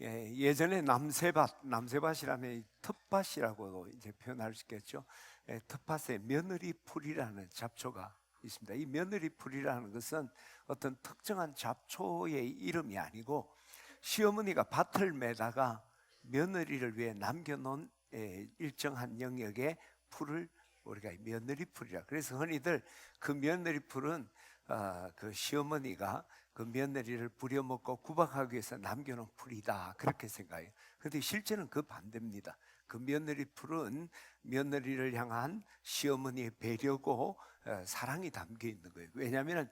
예전에 남새밭이라면 텃밭이라고 이제 표현할 수 있겠죠. 텃밭에 며느리 풀이라는 잡초가 있습니다. 이 며느리 풀이라는 것은 어떤 특정한 잡초의 이름이 아니고 시어머니가 밭을 매다가 며느리를 위해 남겨놓은 일정한 영역의 풀을 우리가 며느리 풀이라. 그래서 흔히들 그 며느리 풀은 그 시어머니가 그 며느리를 부려먹고 구박하기 위해서 남겨놓은 풀이다, 그렇게 생각해요. 그런데 실제는 그 반대입니다. 그 며느리 풀은 며느리를 향한 시어머니의 배려고 사랑이 담겨 있는 거예요. 왜냐하면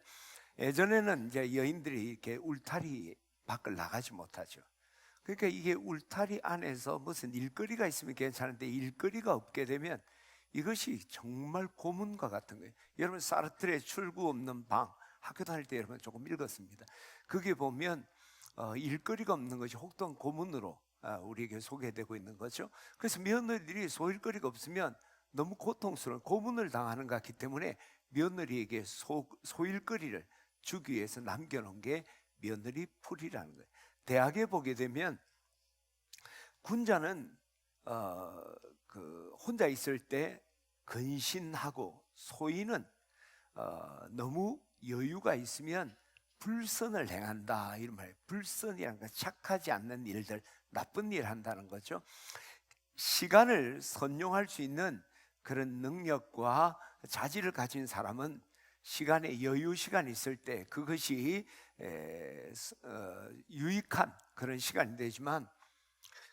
예전에는 이제 여인들이 이렇게 울타리 밖을 나가지 못하죠. 그러니까 이게 울타리 안에서 무슨 일거리가 있으면 괜찮은데 일거리가 없게 되면 이것이 정말 고문과 같은 거예요. 여러분 사르트르의 출구 없는 방, 학교 다닐 때 여러분 조금 읽었습니다. 거기에 보면 일거리가 없는 것이 혹독한 고문으로 우리에게 소개되고 있는 거죠. 그래서 며느리들이 소일거리가 없으면 너무 고통스러운 고문을 당하는 것 같기 때문에 며느리에게 소일거리를 주기 위해서 남겨놓은 게 며느리 풀이라는 거예요. 대학에 보게 되면 군자는 혼자 있을 때 근신하고, 소인은 너무 여유가 있으면 불선을 행한다, 이런 말이에요. 불선이라는 건 착하지 않는 일들, 나쁜 일을 한다는 거죠. 시간을 선용할 수 있는 그런 능력과 자질을 가진 사람은 시간에 여유 시간이 있을 때 그것이 유익한 그런 시간이 되지만,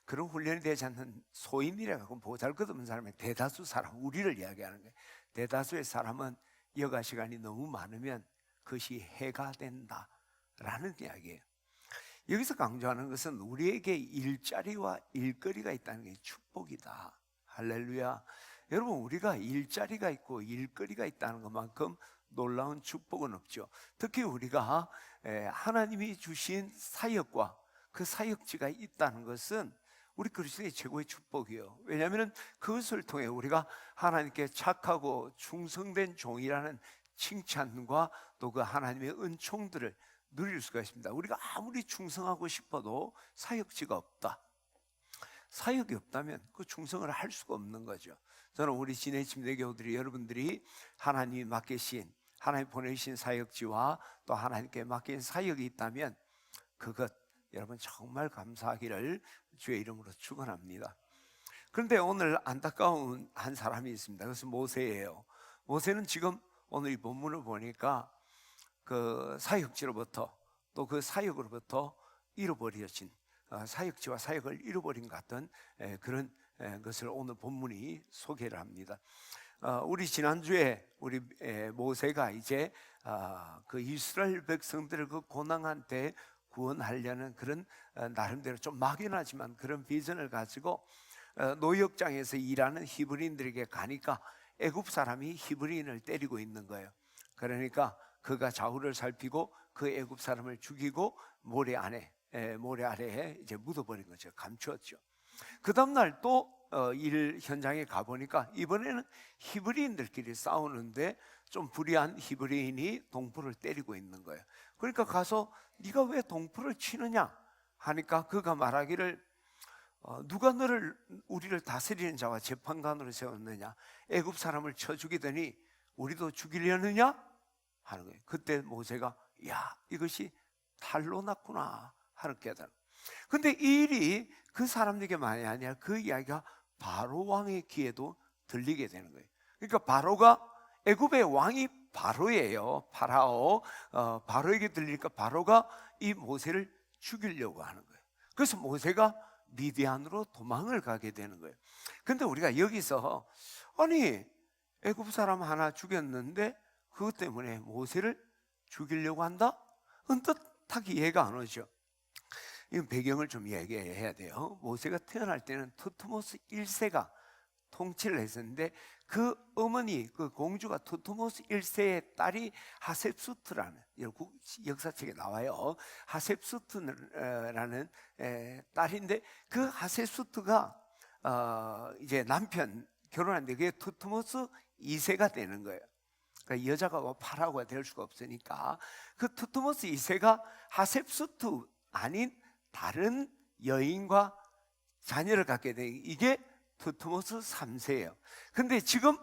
그런 훈련이 되지 않는 소인이라고 보잘것없는 사람의 대다수 사람, 우리를 이야기하는 거예요. 대다수의 사람은 여가 시간이 너무 많으면 그것이 해가 된다라는 이야기예요. 여기서 강조하는 것은 우리에게 일자리와 일거리가 있다는 게 축복이다. 할렐루야. 여러분, 우리가 일자리가 있고 일거리가 있다는 것만큼 놀라운 축복은 없죠. 특히 우리가 하나님이 주신 사역과 그 사역지가 있다는 것은 우리 그리스도의 최고의 축복이에요. 왜냐하면 그것을 통해 우리가 하나님께 착하고 충성된 종이라는 칭찬과 또 그 하나님의 은총들을 누릴 수가 있습니다. 우리가 아무리 충성하고 싶어도 사역지가 없다, 사역이 없다면 그 충성을 할 수가 없는 거죠. 저는 우리 진해 침례교우들이, 여러분들이 하나님이 맡기신, 하나님 보내신 사역지와 또 하나님께 맡긴 사역이 있다면 그것 여러분 정말 감사하기를 주의 이름으로 축원합니다. 그런데 오늘 안타까운 한 사람이 있습니다. 그것은 모세예요. 모세는 지금 오늘 이 본문을 보니까 그 사역지로부터 또 그 사역으로부터 잃어버려진, 사역지와 사역을 잃어버린 것 같은 그런 것을 오늘 본문이 소개를 합니다. 우리 지난주에 우리 모세가 이제 그 이스라엘 백성들을 그 고난한 때 구원하려는 그런 나름대로 좀 막연하지만 그런 비전을 가지고 노역장에서 일하는 히브리인들에게 가니까 애굽 사람이 히브리인을 때리고 있는 거예요. 그러니까 그가 좌우를 살피고 그 애굽 사람을 죽이고 모래 아래에 이제 묻어버린 거죠. 감추었죠. 그 다음날 또 일 현장에 가보니까 이번에는 히브리인들끼리 싸우는데 좀 불의한 히브리인이 동포를 때리고 있는 거예요. 그러니까 가서 네가 왜 동포를 치느냐 하니까 그가 말하기를 누가 우리를 다스리는 자와 재판관으로 세웠느냐, 애굽 사람을 쳐 죽이더니 우리도 죽이려느냐 하는 거예요. 그때 모세가 야, 이것이 탈로 났구나 하는 깨달음. 근데 이 일이 그 사람들에게 만이 아니라 그 이야기가 바로 왕의 귀에도 들리게 되는 거예요. 그러니까 바로가, 애굽의 왕이 바로예요. 바로에게 들리니까 바로가 이 모세를 죽이려고 하는 거예요. 그래서 모세가 미디안으로 도망을 가게 되는 거예요. 근데 우리가 여기서 아니 애굽 사람 하나 죽였는데 그것 때문에 모세를 죽이려고 한다? 언뜻하게 이해가 안 오죠. 이 배경을 좀 얘기해야 돼요. 모세가 태어날 때는 투트모스 1세가 통치를 했었는데 그 어머니, 그 공주가 투트모스 1세의 딸이 하셉수트라는, 역사책에 나와요. 하셉수트라는 딸인데 그 하셉수트가 이제 남편 결혼하는데 그게 투트모스 2세가 되는 거예요. 그러니까 여자가 뭐 파라오가 될 수가 없으니까 그 투트모스 2세가 하셉수트 아닌 다른 여인과 자녀를 갖게 된 이게 두트모스 3세예요. 근데 지금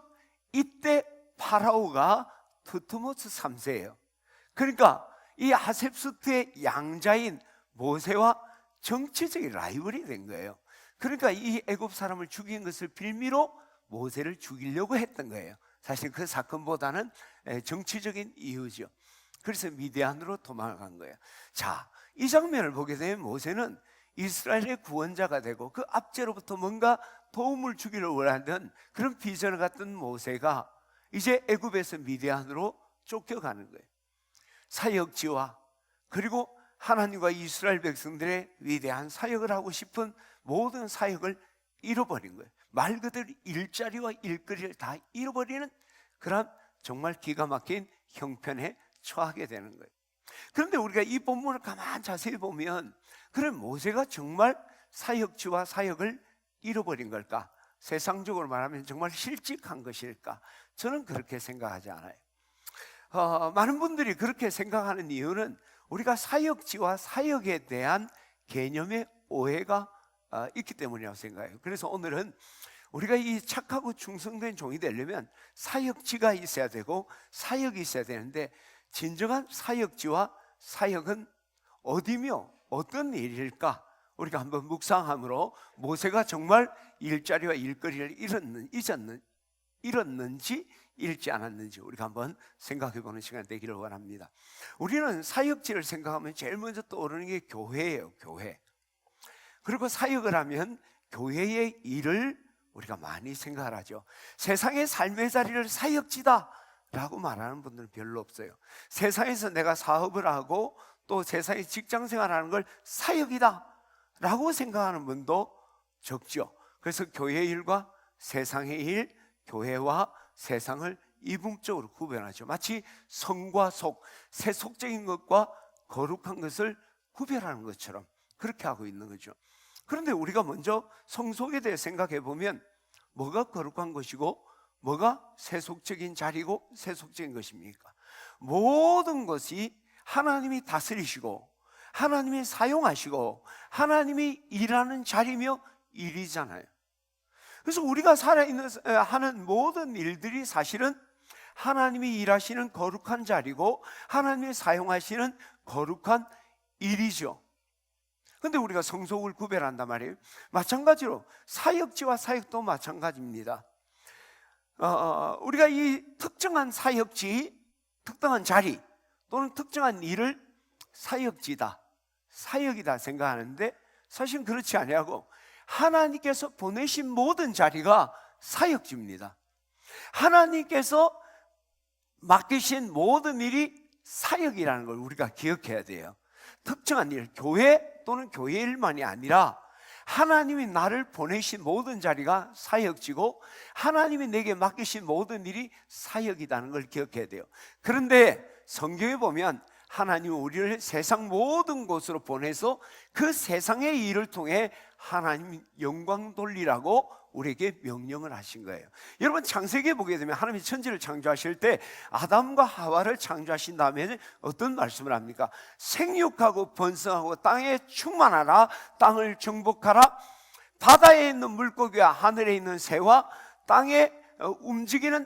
이때 파라오가 두트모스 3세예요. 그러니까 이 하셉스트의 양자인 모세와 정치적인 라이벌이 된 거예요. 그러니까 이 애굽 사람을 죽인 것을 빌미로 모세를 죽이려고 했던 거예요. 사실 그 사건보다는 정치적인 이유죠. 그래서 미디안으로 도망간 거예요. 자, 이 장면을 보게 되면 모세는 이스라엘의 구원자가 되고 그 압제로부터 뭔가 도움을 주기를 원하던 그런 비전을 갖던 모세가 이제 애굽에서 미디안으로 쫓겨가는 거예요. 사역지와 그리고 하나님과 이스라엘 백성들의 위대한 사역을 하고 싶은 모든 사역을 잃어버린 거예요. 말 그대로 일자리와 일거리를 다 잃어버리는 그런 정말 기가 막힌 형편에 처하게 되는 거예요. 그런데 우리가 이 본문을 가만 자세히 보면 그래 모세가 정말 사역지와 사역을 잃어버린 걸까? 세상적으로 말하면 정말 실직한 것일까? 저는 그렇게 생각하지 않아요. 많은 분들이 그렇게 생각하는 이유는 우리가 사역지와 사역에 대한 개념의 오해가 있기 때문이라고 생각해요. 그래서 오늘은 우리가 이 착하고 충성된 종이 되려면 사역지가 있어야 되고 사역이 있어야 되는데 진정한 사역지와 사역은 어디며 어떤 일일까? 우리가 한번 묵상함으로 모세가 정말 일자리와 일거리를 잃었는지 잃지 않았는지 우리가 한번 생각해보는 시간 되기를 원합니다. 우리는 사역지를 생각하면 제일 먼저 떠오르는 게 교회예요. 교회. 그리고 사역을 하면 교회의 일을 우리가 많이 생각을 하죠. 세상의 삶의 자리를 사역지다 라고 말하는 분들은 별로 없어요. 세상에서 내가 사업을 하고 또 세상에 직장생활하는 걸 사역이다 라고 생각하는 분도 적죠. 그래서 교회 일과 세상의 일, 교회와 세상을 이분적으로 구별하죠. 마치 성과 속, 세속적인 것과 거룩한 것을 구별하는 것처럼 그렇게 하고 있는 거죠. 그런데 우리가 먼저 성속에 대해 생각해 보면 뭐가 거룩한 것이고 뭐가 세속적인 자리고 세속적인 것입니까? 모든 것이 하나님이 다스리시고 하나님이 사용하시고 하나님이 일하는 자리며 일이잖아요. 그래서 우리가 살아있는 하는 모든 일들이 사실은 하나님이 일하시는 거룩한 자리고 하나님이 사용하시는 거룩한 일이죠. 그런데 우리가 성속을 구별한단 말이에요. 마찬가지로 사역지와 사역도 마찬가지입니다. 우리가 이 특정한 사역지, 특정한 자리 또는 특정한 일을 사역지다, 사역이다 생각하는데 사실은 그렇지 아니하고 하나님께서 보내신 모든 자리가 사역지입니다. 하나님께서 맡기신 모든 일이 사역이라는 걸 우리가 기억해야 돼요. 특정한 일, 교회 또는 교회 일만이 아니라 하나님이 나를 보내신 모든 자리가 사역지고 하나님이 내게 맡기신 모든 일이 사역이라는 걸 기억해야 돼요. 그런데 성경에 보면 하나님은 우리를 세상 모든 곳으로 보내서 그 세상의 일을 통해 하나님 영광 돌리라고 우리에게 명령을 하신 거예요. 여러분 창세기에 보게 되면 하나님이 천지를 창조하실 때 아담과 하와를 창조하신 다음에 어떤 말씀을 합니까? 생육하고 번성하고 땅에 충만하라, 땅을 정복하라, 바다에 있는 물고기와 하늘에 있는 새와 땅에 움직이는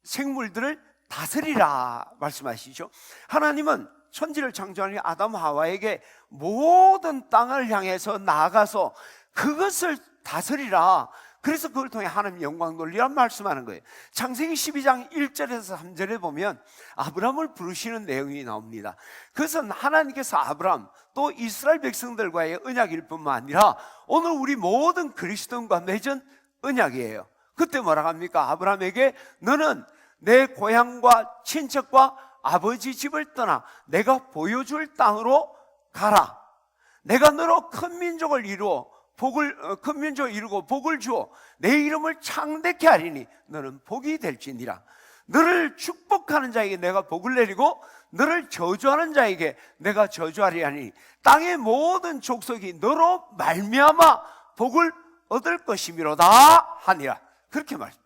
생물들을 다스리라 말씀하시죠. 하나님은 천지를 창조하는 아담 하와에게 모든 땅을 향해서 나아가서 그것을 다스리라, 그래서 그걸 통해 하나님 영광 돌리라 말씀하는 거예요. 창세기 12장 1절에서 3절에 보면 아브라함을 부르시는 내용이 나옵니다. 그것은 하나님께서 아브라함 또 이스라엘 백성들과의 언약일 뿐만 아니라 오늘 우리 모든 그리스도인과 맺은 언약이에요. 그때 뭐라고 합니까? 아브라함에게 너는 내 고향과 친척과 아버지 집을 떠나 내가 보여줄 땅으로 가라. 내가 너로 큰 민족을 이루어 큰 민족을 이루고 복을 주어 내 이름을 창대케 하리니 너는 복이 될지니라. 너를 축복하는 자에게 내가 복을 내리고 너를 저주하는 자에게 내가 저주하리 하니 땅의 모든 족속이 너로 말미암아 복을 얻을 것이미로다 하니라. 그렇게 말합니다.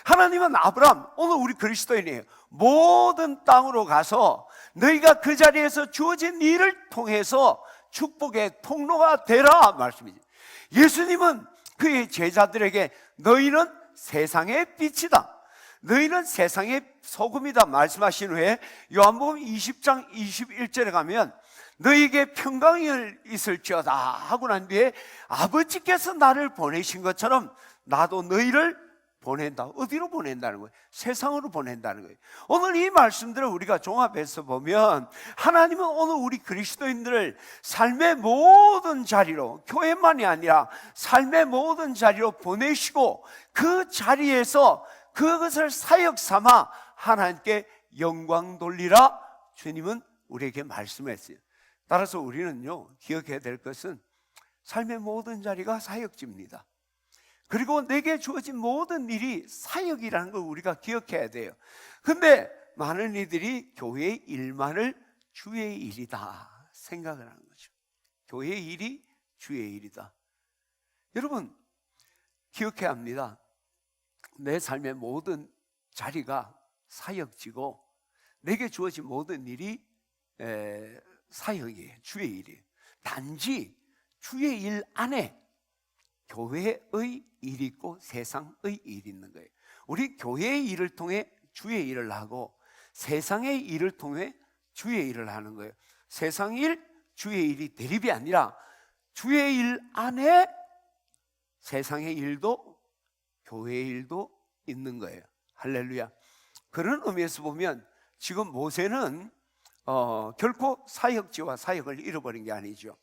하나님은 아브라함, 오늘 우리 그리스도인이에요. 모든 땅으로 가서 너희가 그 자리에서 주어진 일을 통해서 축복의 통로가 되라 말씀이지. 예수님은 그의 제자들에게 너희는 세상의 빛이다, 너희는 세상의 소금이다 말씀하신 후에 요한복음 20장 21절에 가면 너희에게 평강이 있을지어다 하고 난 뒤에 아버지께서 나를 보내신 것처럼 나도 너희를 보낸다. 어디로 보낸다는 거예요? 세상으로 보낸다는 거예요. 오늘 이 말씀들을 우리가 종합해서 보면 하나님은 오늘 우리 그리스도인들을 삶의 모든 자리로, 교회만이 아니라 삶의 모든 자리로 보내시고 그 자리에서 그것을 사역 삼아 하나님께 영광 돌리라 주님은 우리에게 말씀했어요. 따라서 우리는요, 기억해야 될 것은 삶의 모든 자리가 사역지입니다. 그리고 내게 주어진 모든 일이 사역이라는 걸 우리가 기억해야 돼요. 근데 많은 이들이 교회의 일만을 주의 일이다 생각을 하는 거죠. 교회의 일이 주의 일이다. 여러분 기억해야 합니다. 내 삶의 모든 자리가 사역지고 내게 주어진 모든 일이 사역이에요. 주의 일이에요. 단지 주의 일 안에 교회의 일이 있고 세상의 일이 있는 거예요. 우리 교회의 일을 통해 주의 일을 하고 세상의 일을 통해 주의 일을 하는 거예요. 세상 일, 주의 일이 대립이 아니라 주의 일 안에 세상의 일도 교회의 일도 있는 거예요. 할렐루야. 그런 의미에서 보면 지금 모세는 결코 사역지와 사역을 잃어버린 게 아니죠.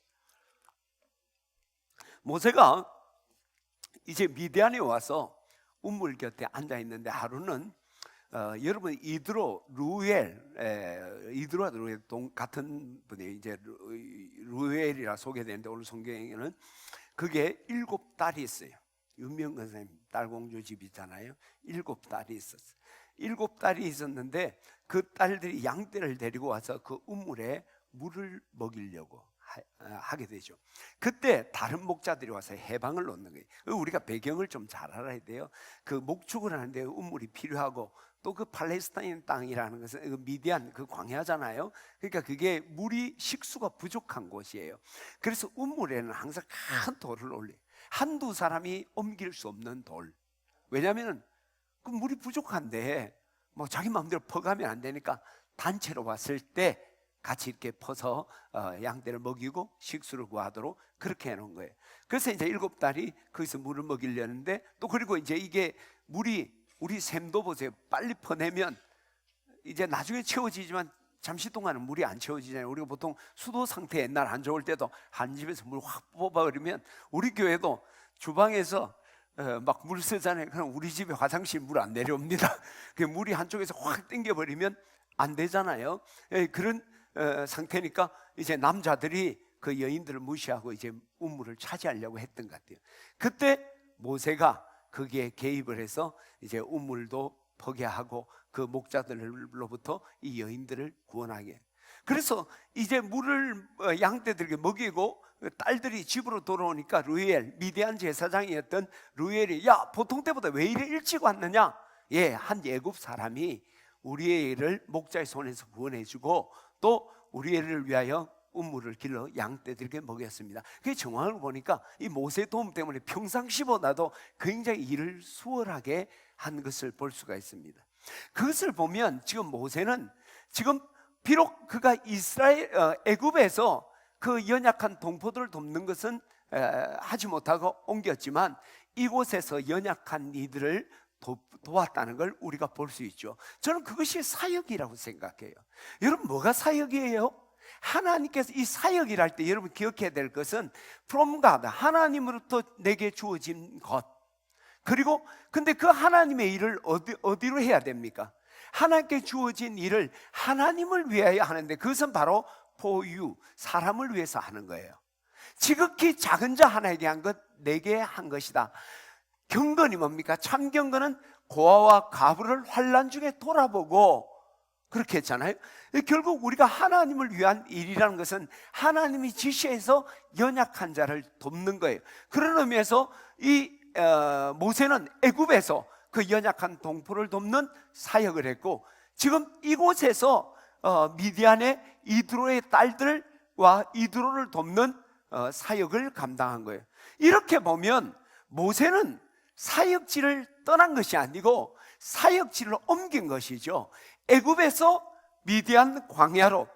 모세가 이제 미디안에 와서 우물 곁에 앉아 있는데 하루는 여러분 이드로 루엘, 이드로와 루엘 같은 분이 이제 루엘이라 소개되는데 오늘 성경에는 그게 7딸이 있어요. 윤명 선생님 딸공주 집 있잖아요. 7딸이 있었어요. 7딸이 있었는데 그 딸들이 양떼를 데리고 와서 그 우물에 물을 먹이려고 하게 되죠. 그때 다른 목자들이 와서 해방을 놓는 거예요. 우리가 배경을 좀 잘 알아야 돼요. 그 목축을 하는데 우물이 필요하고 또 그 팔레스타인 땅이라는 것은 그 미디안 그 광야잖아요. 그러니까 그게 물이 식수가 부족한 곳이에요. 그래서 우물에는 항상 큰 돌을 올려요. 한두 사람이 옮길 수 없는 돌. 왜냐하면 그 물이 부족한데 뭐 자기 마음대로 퍼가면 안 되니까 단체로 왔을 때 같이 이렇게 퍼서 양떼를 먹이고 식수를 구하도록 그렇게 해놓은 거예요. 그래서 이제 7딸이 거기서 물을 먹이려는데 또 그리고 이제 이게 물이 우리 샘도 보세요. 빨리 퍼내면 이제 나중에 채워지지만 잠시 동안은 물이 안 채워지잖아요. 우리가 보통 수도 상태 옛날 안 좋을 때도 한 집에서 물 확 뽑아버리면 우리 교회도 주방에서 막 물 쓰잖아요. 그럼 우리 집에 화장실 물 안 내려옵니다. 그 물이 한쪽에서 확 땡겨버리면 안 되잖아요. 그런 상태니까 이제 남자들이 그 여인들을 무시하고 이제 우물을 차지하려고 했던 것 같아요. 그때 모세가 거기에 개입을 해서 이제 우물도 포기하고 그 목자들로부터 이 여인들을 구원하게. 그래서 이제 물을 양떼들에게 먹이고 딸들이 집으로 돌아오니까 루엘, 미디안 제사장이었던 루엘이 야 보통 때보다 왜 이래 일찍 왔느냐. 예, 한 애굽 사람이 우리의 애를 목자의 손에서 구원해주고 또 우리 애를 위하여 우물을 길러 양떼들에게 먹였습니다. 그 정황을 보니까 이 모세의 도움 때문에 평상시보다도 굉장히 일을 수월하게 한 것을 볼 수가 있습니다. 그것을 보면 지금 모세는 지금 비록 그가 애굽에서 그 연약한 동포들을 돕는 것은 하지 못하고 옮겼지만 이곳에서 연약한 이들을 도왔다는 걸 우리가 볼 수 있죠. 저는 그것이 사역이라고 생각해요. 여러분 뭐가 사역이에요? 하나님께서 이 사역이라 할 때 여러분 기억해야 될 것은 from God, 하나님으로부터 내게 주어진 것. 그리고 근데 그 하나님의 일을 어디로 해야 됩니까? 하나님께 주어진 일을 하나님을 위하여 하는데 그것은 바로 for you, 사람을 위해서 하는 거예요. 지극히 작은 자 하나에게 한 것 내게 한 것이다. 경건이 뭡니까? 참 경건은 고아와 과부를 환난 중에 돌아보고 그렇게 했잖아요. 결국 우리가 하나님을 위한 일이라는 것은 하나님이 지시해서 연약한 자를 돕는 거예요. 그런 의미에서 이 모세는 애굽에서 그 연약한 동포를 돕는 사역을 했고 지금 이곳에서 미디안의 이드로의 딸들 모세와 이드로를 돕는 사역을 감당한 거예요. 이렇게 보면 모세는 사역지를 떠난 것이 아니고 사역지를 옮긴 것이죠. 애굽에서 미디안 광야로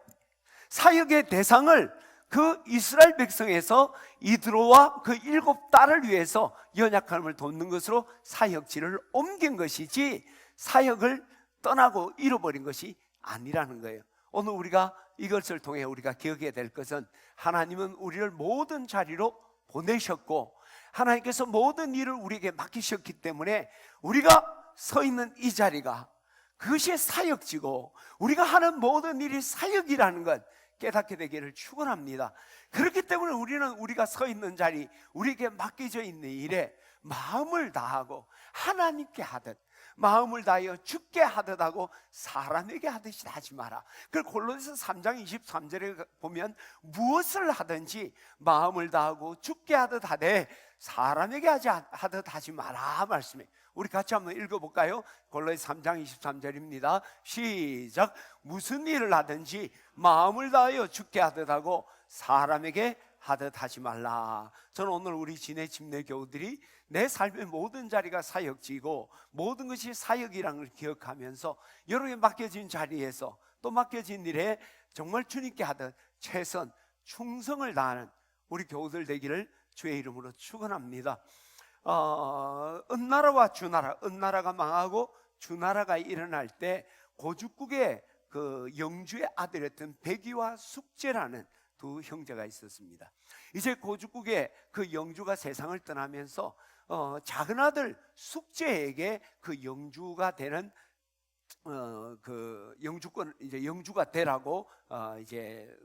사역의 대상을 그 이스라엘 백성에서 이드로와 그 7딸을 위해서 연약함을 돕는 것으로 사역지를 옮긴 것이지 사역을 떠나고 잃어버린 것이 아니라는 거예요. 오늘 우리가 이것을 통해 우리가 기억해야 될 것은 하나님은 우리를 모든 자리로 보내셨고 하나님께서 모든 일을 우리에게 맡기셨기 때문에 우리가 서 있는 이 자리가 그것이 사역지고 우리가 하는 모든 일이 사역이라는 것 깨닫게 되기를 축원합니다. 그렇기 때문에 우리는 우리가 서 있는 자리, 우리에게 맡겨져 있는 일에 마음을 다하고 하나님께 하듯 마음을 다하여 주께 하듯 하고 사람에게 하듯이 하지 마라. 그 골로새서 3장 23절에 보면 무엇을 하든지 마음을 다하고 주께 하듯 하되 사람에게 하듯 하지 마라 말씀해. 우리 같이 한번 읽어볼까요? 골로새 3장 23절입니다 시작. 무슨 일을 하든지 마음을 다하여 주께 하듯 하고 사람에게 하듯 하지 말라. 저는 오늘 우리 진해 침례 교우들이 내 삶의 모든 자리가 사역지고 모든 것이 사역이라는 걸 기억하면서 여러분에게 맡겨진 자리에서 또 맡겨진 일에 정말 주님께 하듯 최선 충성을 다하는 우리 교우들 되기를 주의 이름으로 축원합니다. 은나라와 주나라, 은나라가 망하고 주나라가 일어날 때 고죽국의 그 영주의 아들이었던 백이와 숙제라는 두 형제가 있었습니다. 이제 고죽국의 그 영주가 세상을 떠나면서 작은 아들 숙제에게 그 영주가 되는 그 영주권 이제 영주가 되라고 이제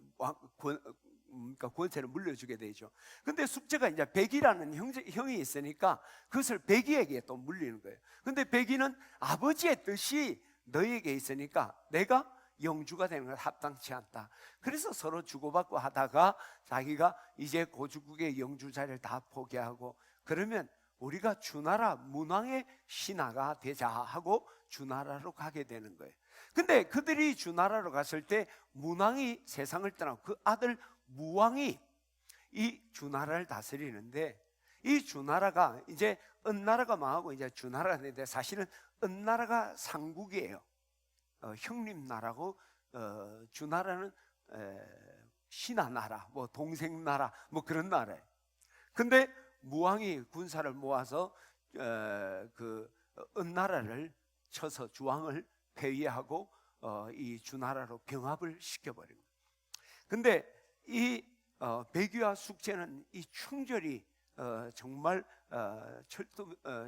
그러니까 권세를 물려주게 되죠. 근데 숙제가 이제 백이라는 형이 있으니까 그것을 백이에게 또 물리는 거예요. 근데 백이는 아버지의 뜻이 너에게 있으니까 내가 영주가 되는 건 합당치 않다. 그래서 서로 주고받고 하다가 자기가 이제 고죽국의 영주 자리를 다 포기하고 그러면 우리가 주나라 문왕의 신하가 되자 하고 주나라로 가게 되는 거예요. 근데 그들이 주나라로 갔을 때 문왕이 세상을 떠나고 그 아들 무왕이 이 주나라를 다스리는데 이 주나라가 이제 은나라가 망하고 이제 주나라가 되는데 사실은 은나라가 상국이에요. 형님나라고 주나라는 신하나라, 뭐 동생나라, 뭐 그런 나라예요. 근데 무왕이 군사를 모아서 그 은나라를 쳐서 주왕을 폐위하고 이 주나라로 병합을 시켜버린 거예요. 근데 이 백위와 숙제는 이 충절이 정말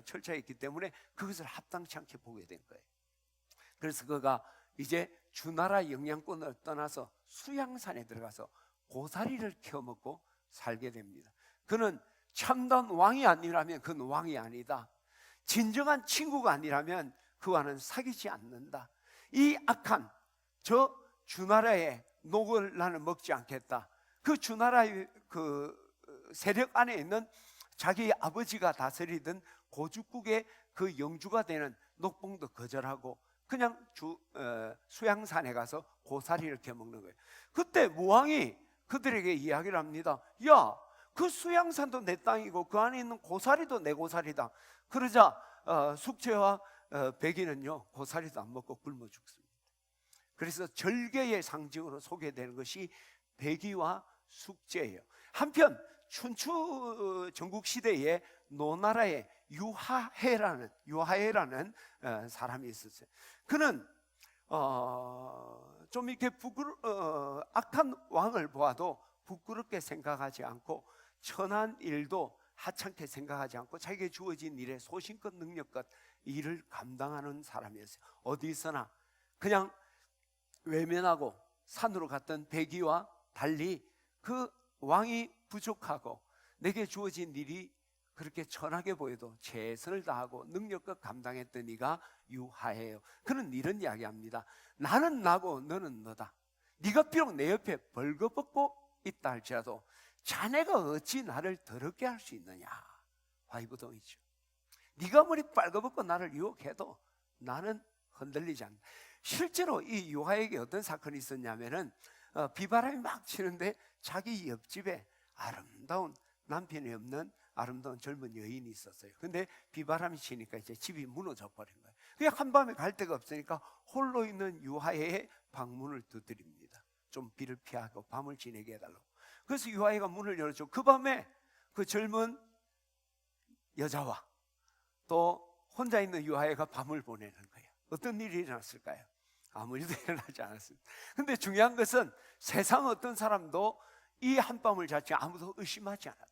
철저했기 때문에 그것을 합당치 않게 보게 된 거예요. 그래서 그가 이제 주나라 영향권을 떠나서 수양산에 들어가서 고사리를 키워먹고 살게 됩니다. 그는 참된 왕이 아니라면 그는 왕이 아니다. 진정한 친구가 아니라면 그와는 사귀지 않는다. 이 악한 저 주나라의 녹을 나는 먹지 않겠다. 그 주나라의 그 세력 안에 있는 자기 아버지가 다스리던 고죽국의 그 영주가 되는 녹봉도 거절하고 그냥 수양산에 가서 고사리를 캐먹는 거예요. 그때 무왕이 그들에게 이야기를 합니다. 야, 그 수양산도 내 땅이고 그 안에 있는 고사리도 내 고사리다. 그러자 숙제와 백이는요 고사리도 안 먹고 굶어 죽습니다. 그래서 절개의 상징으로 소개되는 것이 백이와 숙제예요. 한편 춘추 전국시대에 노나라의 유하해라는 사람이 있었어요. 그는 좀 이렇게 악한 왕을 보아도 부끄럽게 생각하지 않고 천한 일도 하찮게 생각하지 않고 자기에게 주어진 일에 소신껏 능력껏 일을 감당하는 사람이었어요. 어디서나 그냥 외면하고 산으로 갔던 백이와 달리 그 왕이 부족하고 내게 주어진 일이 그렇게 천하게 보여도 최선을 다하고 능력껏 감당했던 이가 유하해요. 그는 이런 이야기합니다. 나는 나고 너는 너다. 네가 비록 내 옆에 벌거벗고 있다 할지라도 자네가 어찌 나를 더럽게 할 수 있느냐. 화이부동이죠. 네가 머리 빨거벗고 나를 유혹해도 나는 흔들리지 않는다. 실제로 이 유하에게 어떤 사건이 있었냐면은 비바람이 막 치는데 자기 옆집에 아름다운, 남편이 없는 아름다운 젊은 여인이 있었어요. 근데 비바람이 치니까 이제 집이 무너져 버린 거예요. 그냥 한밤에 갈 데가 없으니까 홀로 있는 유하혜의 방문을 두드립니다. 좀 비를 피하고 밤을 지내게 해달라고. 그래서 유하혜가 문을 열어줘. 그 밤에 그 젊은 여자와 또 혼자 있는 유하혜가 밤을 보내는 거예요. 어떤 일이 일어났을까요? 아무 일도 일어나지 않았습니다. 근데 중요한 것은 세상 어떤 사람도 이 한밤을 자체 아무도 의심하지 않았다.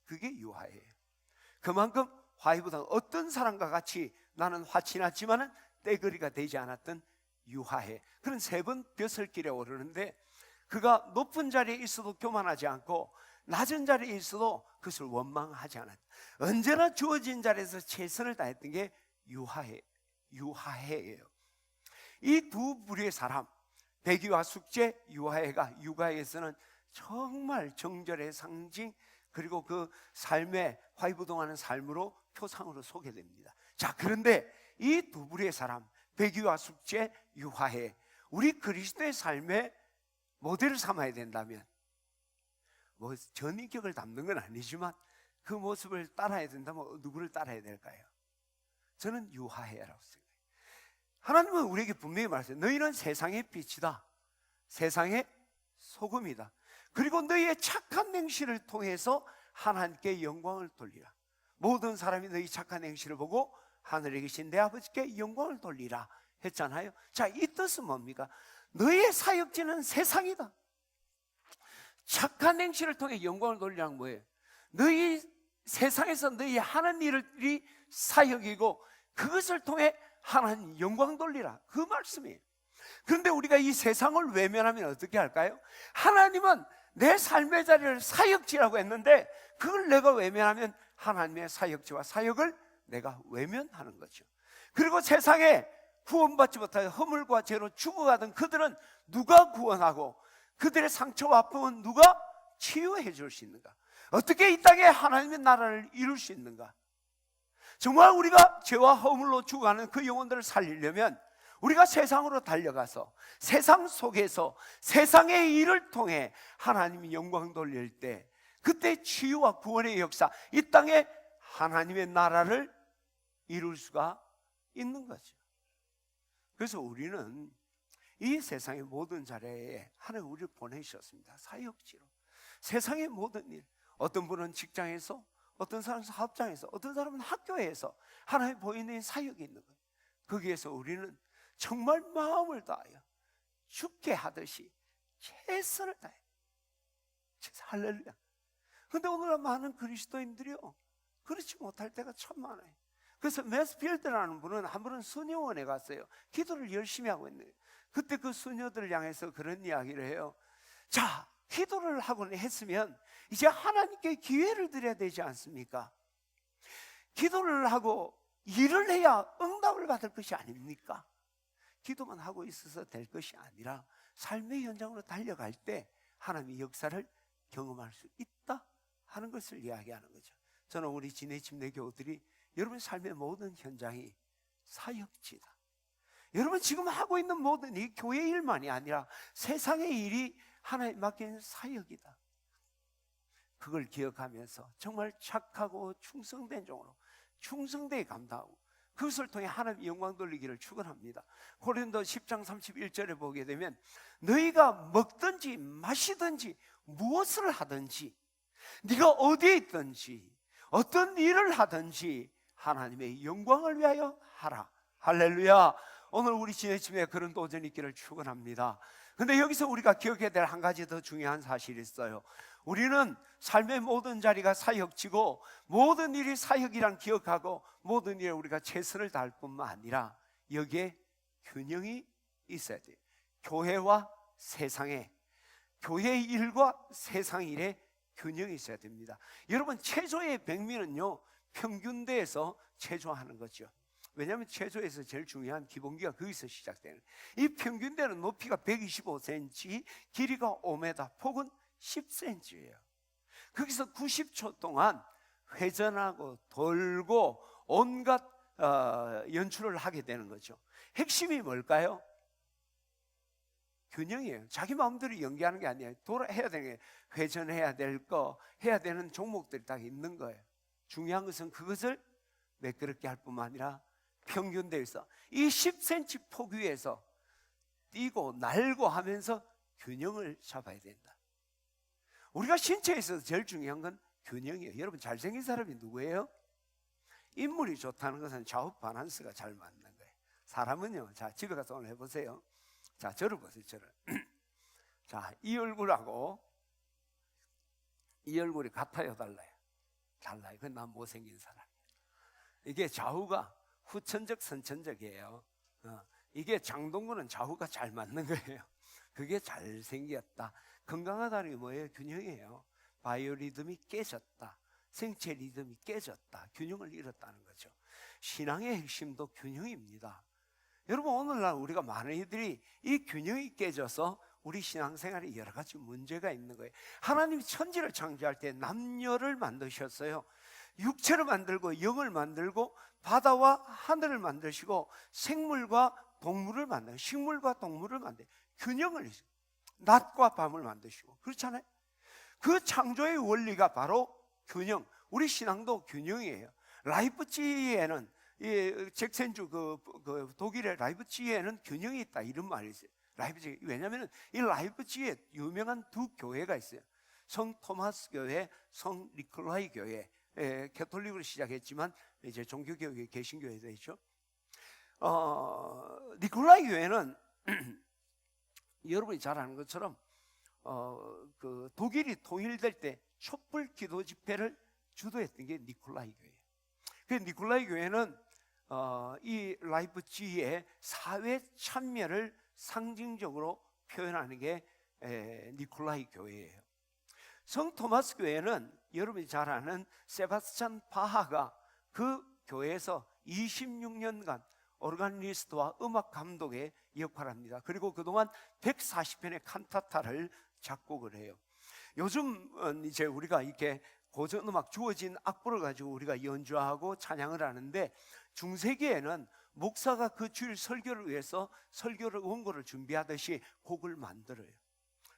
그게 유하혜예요. 그만큼 화해보다 어떤 사람과 같이 나는 화치 났지만은 떼거리가 되지 않았던 유하혜. 그런 세 번 벼슬길에 오르는데 그가 높은 자리에 있어도 교만하지 않고 낮은 자리에 있어도 그것을 원망하지 않았다. 언제나 주어진 자리에서 최선을 다했던 게 유하혜예요. 이 두 부류의 사람, 백의와 숙제, 유하혜가 육아에서는 정말 정절의 상징, 그리고 그 삶의 화이부동하는 삶으로 표상으로 소개됩니다. 자, 그런데 이 두 부류의 사람, 백의와 숙제, 유하혜, 우리 그리스도의 삶의 모델을 삼아야 된다면 뭐 전인격을 담는 건 아니지만 그 모습을 따라야 된다면 누구를 따라야 될까요? 저는 유하혜라고 생각해요. 하나님은 우리에게 분명히 말했어요. 너희는 세상의 빛이다, 세상의 소금이다. 그리고 너희의 착한 행실을 통해서 하나님께 영광을 돌리라. 모든 사람이 너희 착한 행실을 보고 하늘에 계신 내 아버지께 영광을 돌리라 했잖아요. 자, 이 뜻은 뭡니까? 너희의 사역지는 세상이다. 착한 행실을 통해 영광을 돌리라는 뭐예요? 너희 세상에서 너희 하는 일이 사역이고 그것을 통해 하나님 영광 돌리라, 그 말씀이에요. 그런데 우리가 이 세상을 외면하면 어떻게 할까요? 하나님은 내 삶의 자리를 사역지라고 했는데 그걸 내가 외면하면 하나님의 사역지와 사역을 내가 외면하는 거죠. 그리고 세상에 구원받지 못하여 허물과 죄로 죽어가던 그들은 누가 구원하고 그들의 상처와 아픔은 누가 치유해 줄 수 있는가? 어떻게 이 땅에 하나님의 나라를 이룰 수 있는가? 정말 우리가 죄와 허물로 죽어가는 그 영혼들을 살리려면 우리가 세상으로 달려가서 세상 속에서 세상의 일을 통해 하나님이 영광 돌릴 때 그때 치유와 구원의 역사, 이 땅에 하나님의 나라를 이룰 수가 있는 거죠. 그래서 우리는 이 세상의 모든 자리에 하나님 우리를 보내셨습니다. 사역지로. 세상의 모든 일, 어떤 분은 직장에서, 어떤 사람은 사업장에서, 어떤 사람은 학교에서 하나님 보이는 사역이 있는 거예요. 거기에서 우리는 정말 마음을 다하여 죽게 하듯이 최선을 다해. 할렐루야. 그런데 오늘날 많은 그리스도인들이요, 그렇지 못할 때가 참 많아요. 그래서 매스필드라는 분은 한 번은 수녀원에 갔어요. 기도를 열심히 하고 있네요. 그때 그 수녀들을 향해서 그런 이야기를 해요. 자, 기도를 하고 했으면 이제 하나님께 기회를 드려야 되지 않습니까? 기도를 하고 일을 해야 응답을 받을 것이 아닙니까? 기도만 하고 있어서 될 것이 아니라 삶의 현장으로 달려갈 때 하나님의 역사를 경험할 수 있다 하는 것을 이야기하는 거죠. 저는 우리 지내집 내 교우들이 여러분 삶의 모든 현장이 사역지다. 여러분 지금 하고 있는 모든 이 교회 일만이 아니라 세상의 일이 하나님 맡긴 사역이다. 그걸 기억하면서 정말 착하고 충성된 종으로 충성되게 감당하고 그것을 통해 하나님 영광 돌리기를 축원합니다. 고린도 10장 31절에 보게 되면 너희가 먹든지 마시든지 무엇을 하든지 네가 어디에 있든지 어떤 일을 하든지 하나님의 영광을 위하여 하라. 할렐루야. 오늘 우리 지내침에 그런 도전이 있기를 축원합니다. 그런데 여기서 우리가 기억해야 될 한 가지 더 중요한 사실이 있어요. 우리는 삶의 모든 자리가 사역지고 모든 일이 사역이란 기억하고 모든 일에 우리가 최선을 다할 뿐만 아니라 여기에 균형이 있어야 돼요. 교회와 세상에, 교회의 일과 세상 일에 균형이 있어야 됩니다. 여러분 체조의 백미는요 평균대에서 체조하는 거죠. 왜냐하면 체조에서 제일 중요한 기본기가 거기서 시작되는, 이 평균대는 높이가 125cm, 길이가 5m, 폭은 10cm예요. 거기서 90초 동안 회전하고 돌고 온갖 연출을 하게 되는 거죠. 핵심이 뭘까요? 균형이에요. 자기 마음대로 연기하는 게 아니에요. 해야 되는 게 회전해야 될 거, 해야 되는 종목들이 딱 있는 거예요. 중요한 것은 그것을 매끄럽게 할 뿐만 아니라 평균대에서 이 10cm 폭 위에서 뛰고 날고 하면서 균형을 잡아야 된다. 우리가 신체에 있어서 제일 중요한 건 균형이에요. 여러분, 잘생긴 사람이 누구예요? 인물이 좋다는 것은 좌우 바란스가 잘 맞는 거예요. 사람은요, 자, 집에 가서 오늘 해보세요. 자, 저를 보세요, 저를. 자, 이 얼굴하고 이 얼굴이 같아요, 달라요? 달라요. 그건 난 못생긴 사람이에요. 이게 좌우가 후천적, 선천적이에요. 이게 장동건은 좌우가 잘 맞는 거예요. 그게 잘생겼다. 건강하다는 게 뭐예요? 균형이에요. 바이오리듬이 깨졌다. 생체 리듬이 깨졌다. 균형을 잃었다는 거죠. 신앙의 핵심도 균형입니다. 여러분, 오늘날 우리가 많은 이들이 이 균형이 깨져서 우리 신앙생활에 여러 가지 문제가 있는 거예요. 하나님이 천지를 창조할 때 남녀를 만드셨어요. 육체를 만들고 영을 만들고 바다와 하늘을 만드시고 생물과 동물을 만들고 식물과 동물을 만들고 균형을 이루시고 낮과 밤을 만드시고, 그렇잖아요. 그 창조의 원리가 바로 균형. 우리 신앙도 균형이에요. 라이프치히에는 잭센주 그 독일의 라이프치히에는 균형이 있다, 이런 말이 있어요. 라이프치히. 왜냐하면 이 라이프치히에 유명한 두 교회가 있어요. 성 토마스 교회, 성 니콜라이 교회. 캐톨릭으로 시작했지만 이제 종교개혁의 개신교회도 있죠. 니콜라이 교회는 여러분이 잘 아는 것처럼 그 독일이 통일될 때 촛불 기도 집회를 주도했던 게 니콜라이 교회예요. 그 니콜라이 교회는 이 라이프치히의 사회 참여를 상징적으로 표현하는 게 니콜라이 교회예요. 성 토마스 교회는 여러분이 잘 아는 세바스찬 바하가 그 교회에서 26년간 오르간리스트와 음악 감독의 역할을 합니다. 그리고 그동안 140편의 칸타타를 작곡을 해요. 요즘은 이제 우리가 이렇게 고전음악 주어진 악보를 가지고 우리가 연주하고 찬양을 하는데, 중세기에는 목사가 그 주일 설교를 위해서 설교를 원고를 준비하듯이 곡을 만들어요.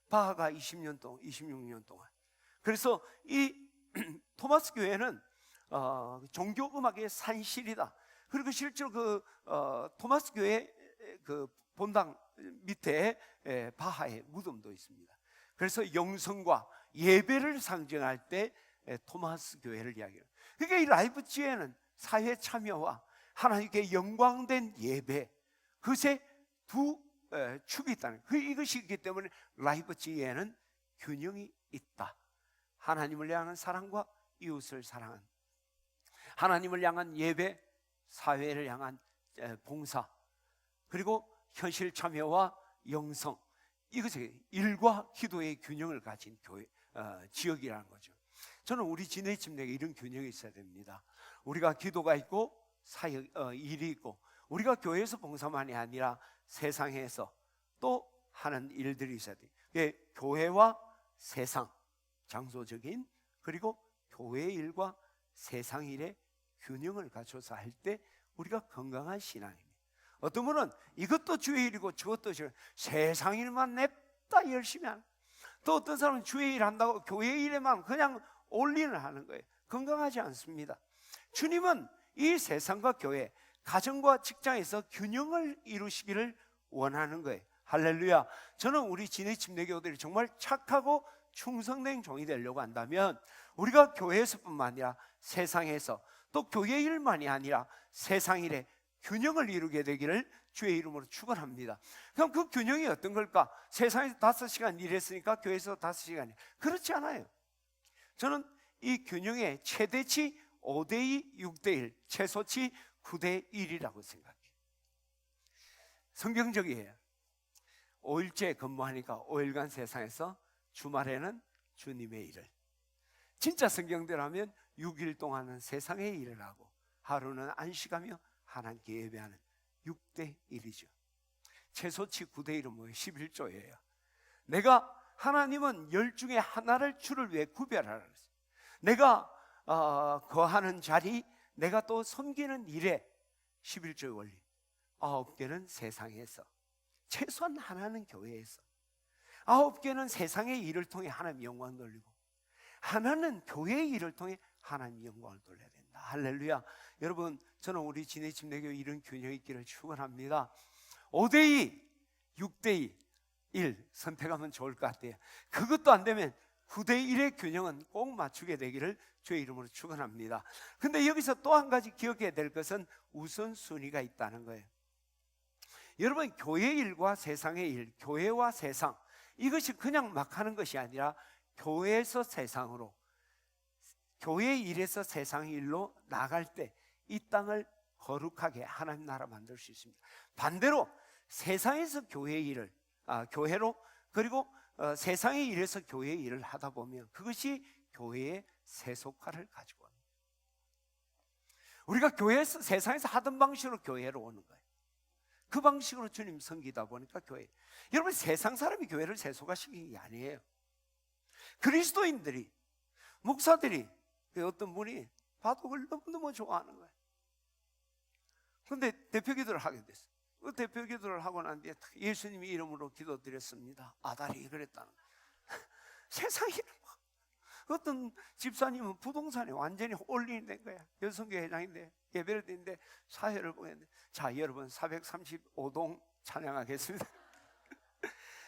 바하가 26년 동안. 그래서 이 토마스 교회는 종교음악의 산실이다. 그리고 실제로 그 토마스 교회 그 본당 밑에 바하의 무덤도 있습니다. 그래서 영성과 예배를 상징할 때 토마스 교회를 이야기해요. 그러니까 이 라이프치히에는 사회 참여와 하나님께 영광된 예배, 그것에 두 축이 있다는 거예요. 이것이 있기 때문에 라이프치히에는 균형이 있다. 하나님을 향한 사랑과 이웃을 사랑한, 하나님을 향한 예배, 사회를 향한 봉사, 그리고 현실 참여와 영성, 이것이 일과 기도의 균형을 가진 교회, 지역이라는 거죠. 저는 우리 진해집 내에 이런 균형이 있어야 됩니다. 우리가 기도가 있고 사역, 일이 있고, 우리가 교회에서 봉사만이 아니라 세상에서 또 하는 일들이 있어야 돼요. 교회와 세상, 장소적인, 그리고 교회 일과 세상 일의 균형을 갖춰서 할 때 우리가 건강한 신앙입니다. 어떤 분은 이것도 주의 일이고 저것도 주의 일, 세상 일만 냅다 열심히 하는, 또 어떤 사람은 주의 일 한다고 교회 일에만 그냥 올인을 하는 거예요. 건강하지 않습니다. 주님은 이 세상과 교회, 가정과 직장에서 균형을 이루시기를 원하는 거예요. 할렐루야. 저는 우리 진해집 내교들이 정말 착하고 충성된 종이 되려고 한다면 우리가 교회에서뿐만 아니라 세상에서, 또 교회 일만이 아니라 세상 일에 균형을 이루게 되기를 주의 이름으로 축원합니다. 그럼 그 균형이 어떤 걸까? 세상에서 5시간 일했으니까 교회에서 5시간. 그렇지 않아요. 저는 이 균형의 최대치 5대2, 6대1, 최소치 9대1이라고 생각해요. 성경적이에요. 5일째 근무하니까 5일간 세상에서, 주말에는 주님의 일을. 진짜 성경대로 하면 6일 동안은 세상의 일을 하고 하루는 안식하며 하나님께 예배하는 6대1이죠. 최소치 9대1은 뭐예요? 11조예요. 내가, 하나님은 10 중에 하나를 주를 위해 구별하라 그랬어요. 내가 거하는 자리, 내가 또 섬기는 일에 11조의 원리, 9개는 세상에서. 최소한 하나는 교회에서, 9개는 세상의 일을 통해 하나님 영광 돌리고, 하나는 교회의 일을 통해 하나님 영광을 돌려야 된다. 할렐루야. 여러분, 저는 우리 진해침례교 이런 균형 있기를 축원합니다. 5대2, 6대2, 1 선택하면 좋을 것 같아요. 그것도 안 되면 9대1의 균형은 꼭 맞추게 되기를 주의 이름으로 축원합니다. 근데 여기서 또 한 가지 기억해야 될 것은 우선순위가 있다는 거예요. 여러분, 교회 일과 세상의 일, 교회와 세상, 이것이 그냥 막 하는 것이 아니라 교회에서 세상으로, 교회 일에서 세상의 일로 나갈 때 이 땅을 거룩하게 하나님 나라 만들 수 있습니다. 반대로 세상에서 교회의 일을, 교회로, 그리고 세상의 일에서 교회의 일을 하다 보면 그것이 교회의 세속화를 가지고 옵니다. 우리가 교회에서, 세상에서 하던 방식으로 교회로 오는 거예요. 그 방식으로 주님 섬기다 보니까 교회, 여러분, 세상 사람이 교회를 세속화시킨 게 아니에요. 그리스도인들이, 목사들이, 어떤 분이 바둑을 너무너무 좋아하는 거예요. 그런데 대표기도를 하게 됐어요. 그 대표기도를 하고 난 뒤에 예수님의 이름으로 기도드렸습니다, 아달이 그랬다는 거예요. 세상에 어떤 집사님은 부동산에 완전히 올인이 된 거야. 여성교회 회장인데, 예배를 드리는데 사회를 보겠는데, 자, 여러분 435동 찬양하겠습니다.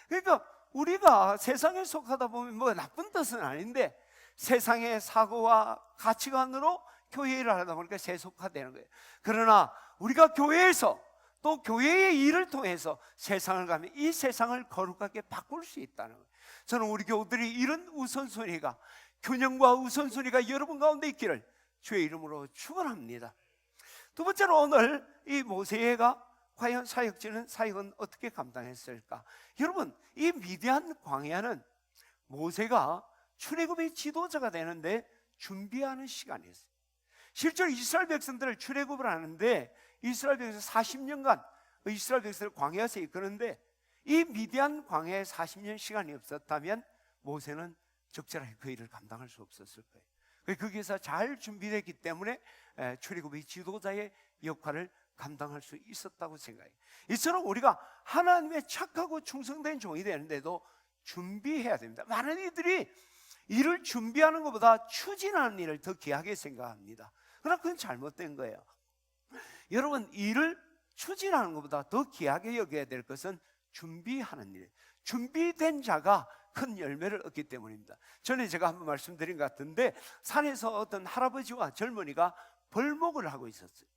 그러니까 우리가 세상에 속하다 보면 뭐 나쁜 뜻은 아닌데 세상의 사고와 가치관으로 교회 일을 하다 보니까 세속화되는 거예요. 그러나 우리가 교회에서, 또 교회의 일을 통해서 세상을 가면 이 세상을 거룩하게 바꿀 수 있다는 거예요. 저는 우리 교우들이 이런 우선순위가, 균형과 우선순위가 여러분 가운데 있기를 주의 이름으로 축원합니다. 두 번째로, 오늘 이 모세가 과연 사역은 어떻게 감당했을까? 여러분, 이 미디안 광야는 모세가 출애굽의 지도자가 되는데 준비하는 시간이었어요. 실제로 이스라엘 백성들을 출애굽을 하는데 이스라엘 백성 40년간 이스라엘 백성을 광야에서 이끄는데, 이 미디안 광야에 40년 시간이 없었다면 모세는 적절하게 그 일을 감당할 수 없었을 거예요. 거기에서 잘 준비됐기 때문에 출애굽의 지도자의 역할을 감당할 수 있었다고 생각해요. 이처럼 우리가 하나님의 착하고 충성된 종이 되는데도 준비해야 됩니다. 많은 이들이 일을 준비하는 것보다 추진하는 일을 더 귀하게 생각합니다. 그러나 그건 잘못된 거예요. 여러분, 일을 추진하는 것보다 더 귀하게 여겨야 될 것은 준비하는 일, 준비된 자가 큰 열매를 얻기 때문입니다. 전에 제가 한번 말씀드린 것 같은데, 산에서 어떤 할아버지와 젊은이가 벌목을 하고 있었어요.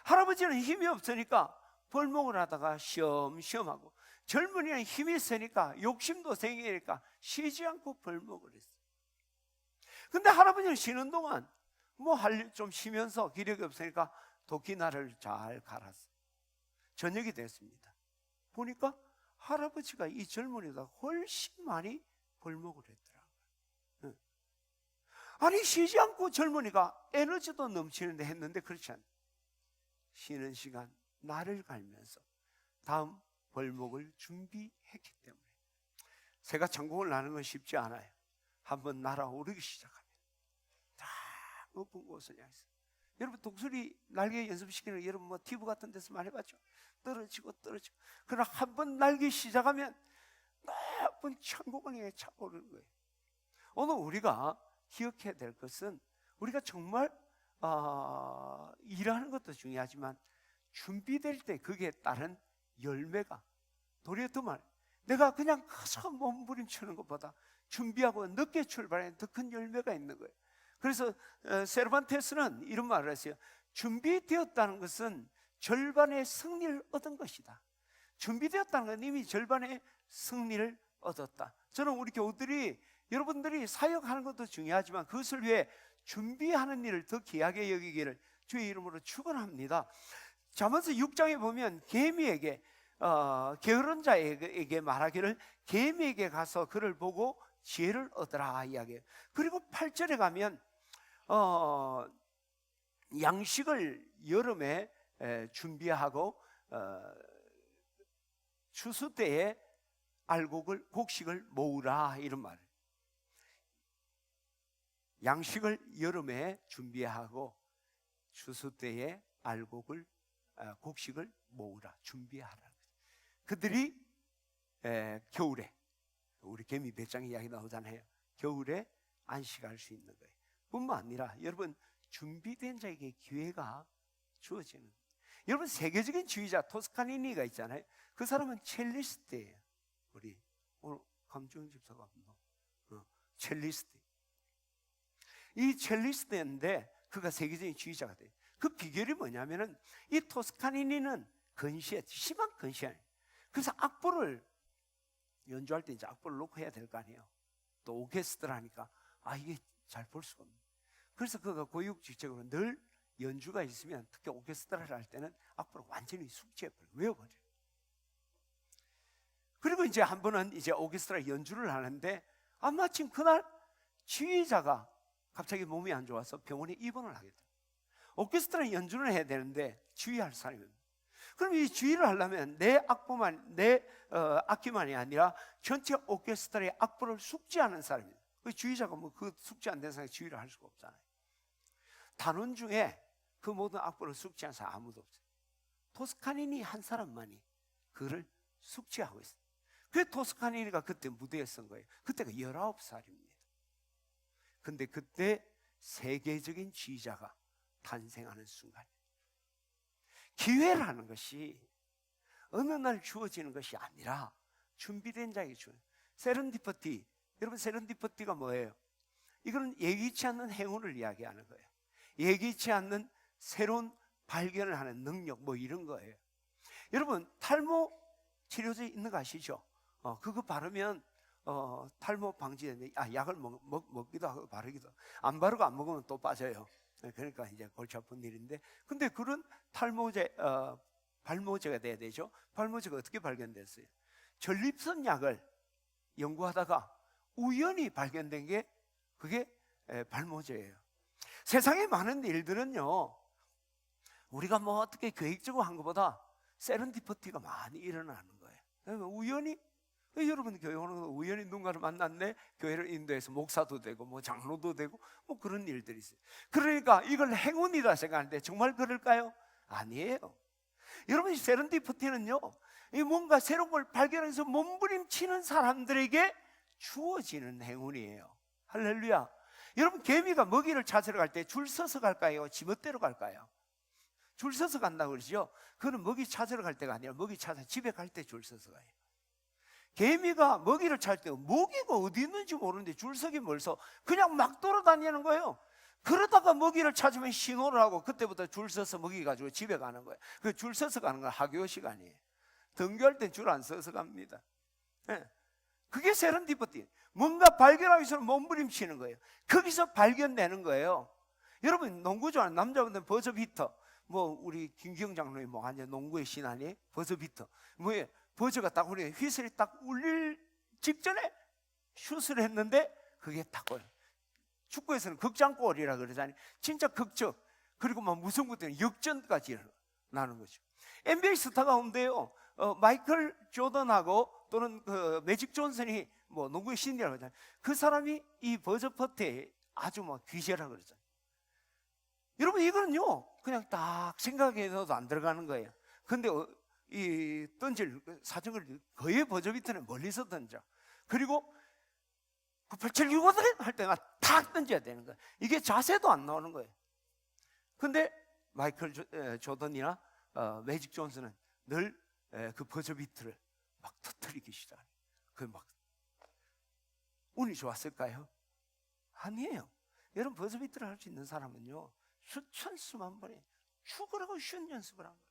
할아버지는 힘이 없으니까 벌목을 하다가 쉬엄쉬엄 하고, 젊은이는 힘이 세니까 욕심도 생기니까 쉬지 않고 벌목을 했어요. 근데 할아버지는 쉬는 동안 뭐 할 일 좀 쉬면서 기력이 없으니까 도끼날을 잘 갈았어요. 저녁이 됐습니다. 보니까 할아버지가 이 젊은이보다 훨씬 많이 벌목을 했더라고요. 아니, 쉬지 않고 젊은이가 에너지도 넘치는데 했는데 그렇지 않아요. 쉬는 시간 날을 갈면서 다음 벌목을 준비했기 때문에. 새가 천국을 나는 건 쉽지 않아요. 한번 날아오르기 시작하면 다 높은 곳을 향해서, 여러분 독수리 날개 연습시키는 거 여러분 뭐 TV 같은 데서 많이 봤죠? 떨어지고 그러나 한번 날기 시작하면 높은 천국을 향해 차오르는 거예요. 오늘 우리가 기억해야 될 것은, 우리가 정말 일하는 것도 중요하지만 준비될 때 거기에 따른 열매가, 도리어 더 말, 내가 그냥 커서 몸부림치는 것보다 준비하고 늦게 출발하는 더 큰 열매가 있는 거예요. 그래서 세르반테스는 이런 말을 했어요. 준비되었다는 것은 절반의 승리를 얻은 것이다. 준비되었다는 건 이미 절반의 승리를 얻었다. 저는 우리 교우들이, 여러분들이 사역하는 것도 중요하지만 그것을 위해 준비하는 일을 더 귀하게 여기기를 주의 이름으로 축원합니다. 잠언서 6장에 보면 개미에게, 게으른 자에게 말하기를 개미에게 가서 그를 보고 지혜를 얻으라 이야기해요. 그리고 8절에 가면 양식을 여름에 준비하고 추수 때에 알곡을, 곡식을 모으라, 이런 말을. 양식을 여름에 준비하고 추수 때에 알곡을, 곡식을 모으라, 준비하라. 그들이 겨울에, 우리 개미 배짱 이야기 나오잖아요. 겨울에 안식할 수 있는 거예요. 뿐만 아니라 여러분, 준비된 자에게 기회가 주어지는 거예요. 여러분, 세계적인 지휘자 토스카니니가 있잖아요. 그 사람은 첼리스트예요. 우리 오늘 감정 집사가 첼리스트. 이 첼리스트인데 그가 세계적인 지휘자가 돼요. 그 비결이 뭐냐면은 이 토스카니니는 근시에 심한 근시에, 그래서 악보를 연주할 때 이제 악보를 놓고 해야 될 거 아니에요. 또 오케스트라니까 이게 잘 볼 수가 없는. 그래서 그가 고육지책으로 늘 연주가 있으면, 특히 오케스트라를 할 때는 악보를 완전히 숙지해버려요. 외워버려요. 그리고 이제 한 번은 이제 오케스트라 연주를 하는데 마침 그날 지휘자가 갑자기 몸이 안 좋아서 병원에 입원을 하게 돼요. 오케스트라 연주를 해야 되는데 지휘할 사람이 없는. 그럼 이 지휘를 하려면 내 악보만, 내 악기만이 아니라 전체 오케스트라의 악보를 숙지하는 사람이에요. 그 지휘자가 뭐 그 숙지 안 된 사람이 지휘를 할 수가 없잖아요. 단원 중에 그 모든 악보를 숙지한 사람 아무도 없어요. 토스카니니 한 사람만이 그를 숙지하고 있어요. 그 토스카니니가 그때 무대에 선 거예요. 그때가 19살입니다. 근데 그때 세계적인 지휘자가 탄생하는 순간이에요. 기회라는 것이 어느 날 주어지는 것이 아니라 준비된 자에게 주어져요. 세렌디퍼티. 여러분, 세렌디퍼티가 뭐예요? 이거는 예기치 않는 행운을 이야기하는 거예요. 예기치 않는 새로운 발견을 하는 능력, 뭐 이런 거예요. 여러분, 탈모 치료제 있는 거 아시죠? 그거 바르면 탈모 방지에 약을 먹기도 하고 바르기도 하고, 안 바르고 안 먹으면 또 빠져요. 그러니까 이제 골치 아픈 일인데, 근데 그런 탈모제, 발모제가 돼야 되죠. 발모제가 어떻게 발견됐어요? 전립선 약을 연구하다가 우연히 발견된 게 그게 발모제예요. 세상에 많은 일들은요, 우리가 뭐 어떻게 계획적으로 한 것보다 세렌디퍼티가 많이 일어나는 거예요. 우연히, 여러분 교회 오는 거 우연히 누군가를 만났네, 교회를 인도해서 목사도 되고 뭐 장로도 되고 뭐 그런 일들이 있어요. 그러니까 이걸 행운이다 생각하는데 정말 그럴까요? 아니에요. 여러분, 세렌디퍼티는요, 뭔가 새로운 걸 발견해서 몸부림치는 사람들에게 주어지는 행운이에요. 할렐루야. 여러분, 개미가 먹이를 찾으러 갈 때 줄 서서 갈까요? 지멋대로 갈까요? 줄 서서 간다고 그러죠. 그거는 먹이 찾으러 갈 때가 아니라 먹이 찾아 집에 갈 때 줄 서서 가요. 개미가 먹이를 찾을 때 먹이가 어디 있는지 모르는데 줄서기 멀서 그냥 막 돌아다니는 거예요. 그러다가 먹이를 찾으면 신호를 하고 그때부터 줄 서서 먹이 가지고 집에 가는 거예요. 그 줄 서서 가는 건 학교 시간이에요. 등교할 땐 줄 안 서서 갑니다. 그게 세렌디퍼티. 뭔가 발견하기 위해서 몸부림치는 거예요. 거기서 발견되는 거예요. 여러분, 농구 좋아하는 남자분들 버저비터, 뭐 우리 김기영 장로님 뭐 완전 농구의 신 아니에요? 버저비터. 뭐예요? 버저가 딱 우리 휘슬이 딱 울릴 직전에 슛을 했는데 그게 딱 골. 축구에서는 극장골이라 그러잖아요. 진짜 극적. 그리고 막 무승부 때는 역전까지 나는 거죠. NBA 스타 가운데요, 마이클 조던하고 또는 그 매직 존슨이 뭐 농구의 신이라고 하잖아요. 그 사람이 이 버저퍼트에 아주 뭐 귀재라 그러잖아요. 여러분, 이거는요 그냥 딱 생각해서도 안 들어가는 거예요. 근데 이 던질 사정을 거의 버저비트는 멀리서 던져. 그리고 98765할 때가 탁 던져야 되는 거예요. 이게 자세도 안 나오는 거예요. 근데 마이클 조던이나 매직 존슨은 늘 그 버저비트를 막 터뜨리기 시작해요. 그 막 운이 좋았을까요? 아니에요. 여러분, 버저비트를 할 수 있는 사람은요 수천 수만 번에 죽으라고 쉬운 연습을 한 거예요.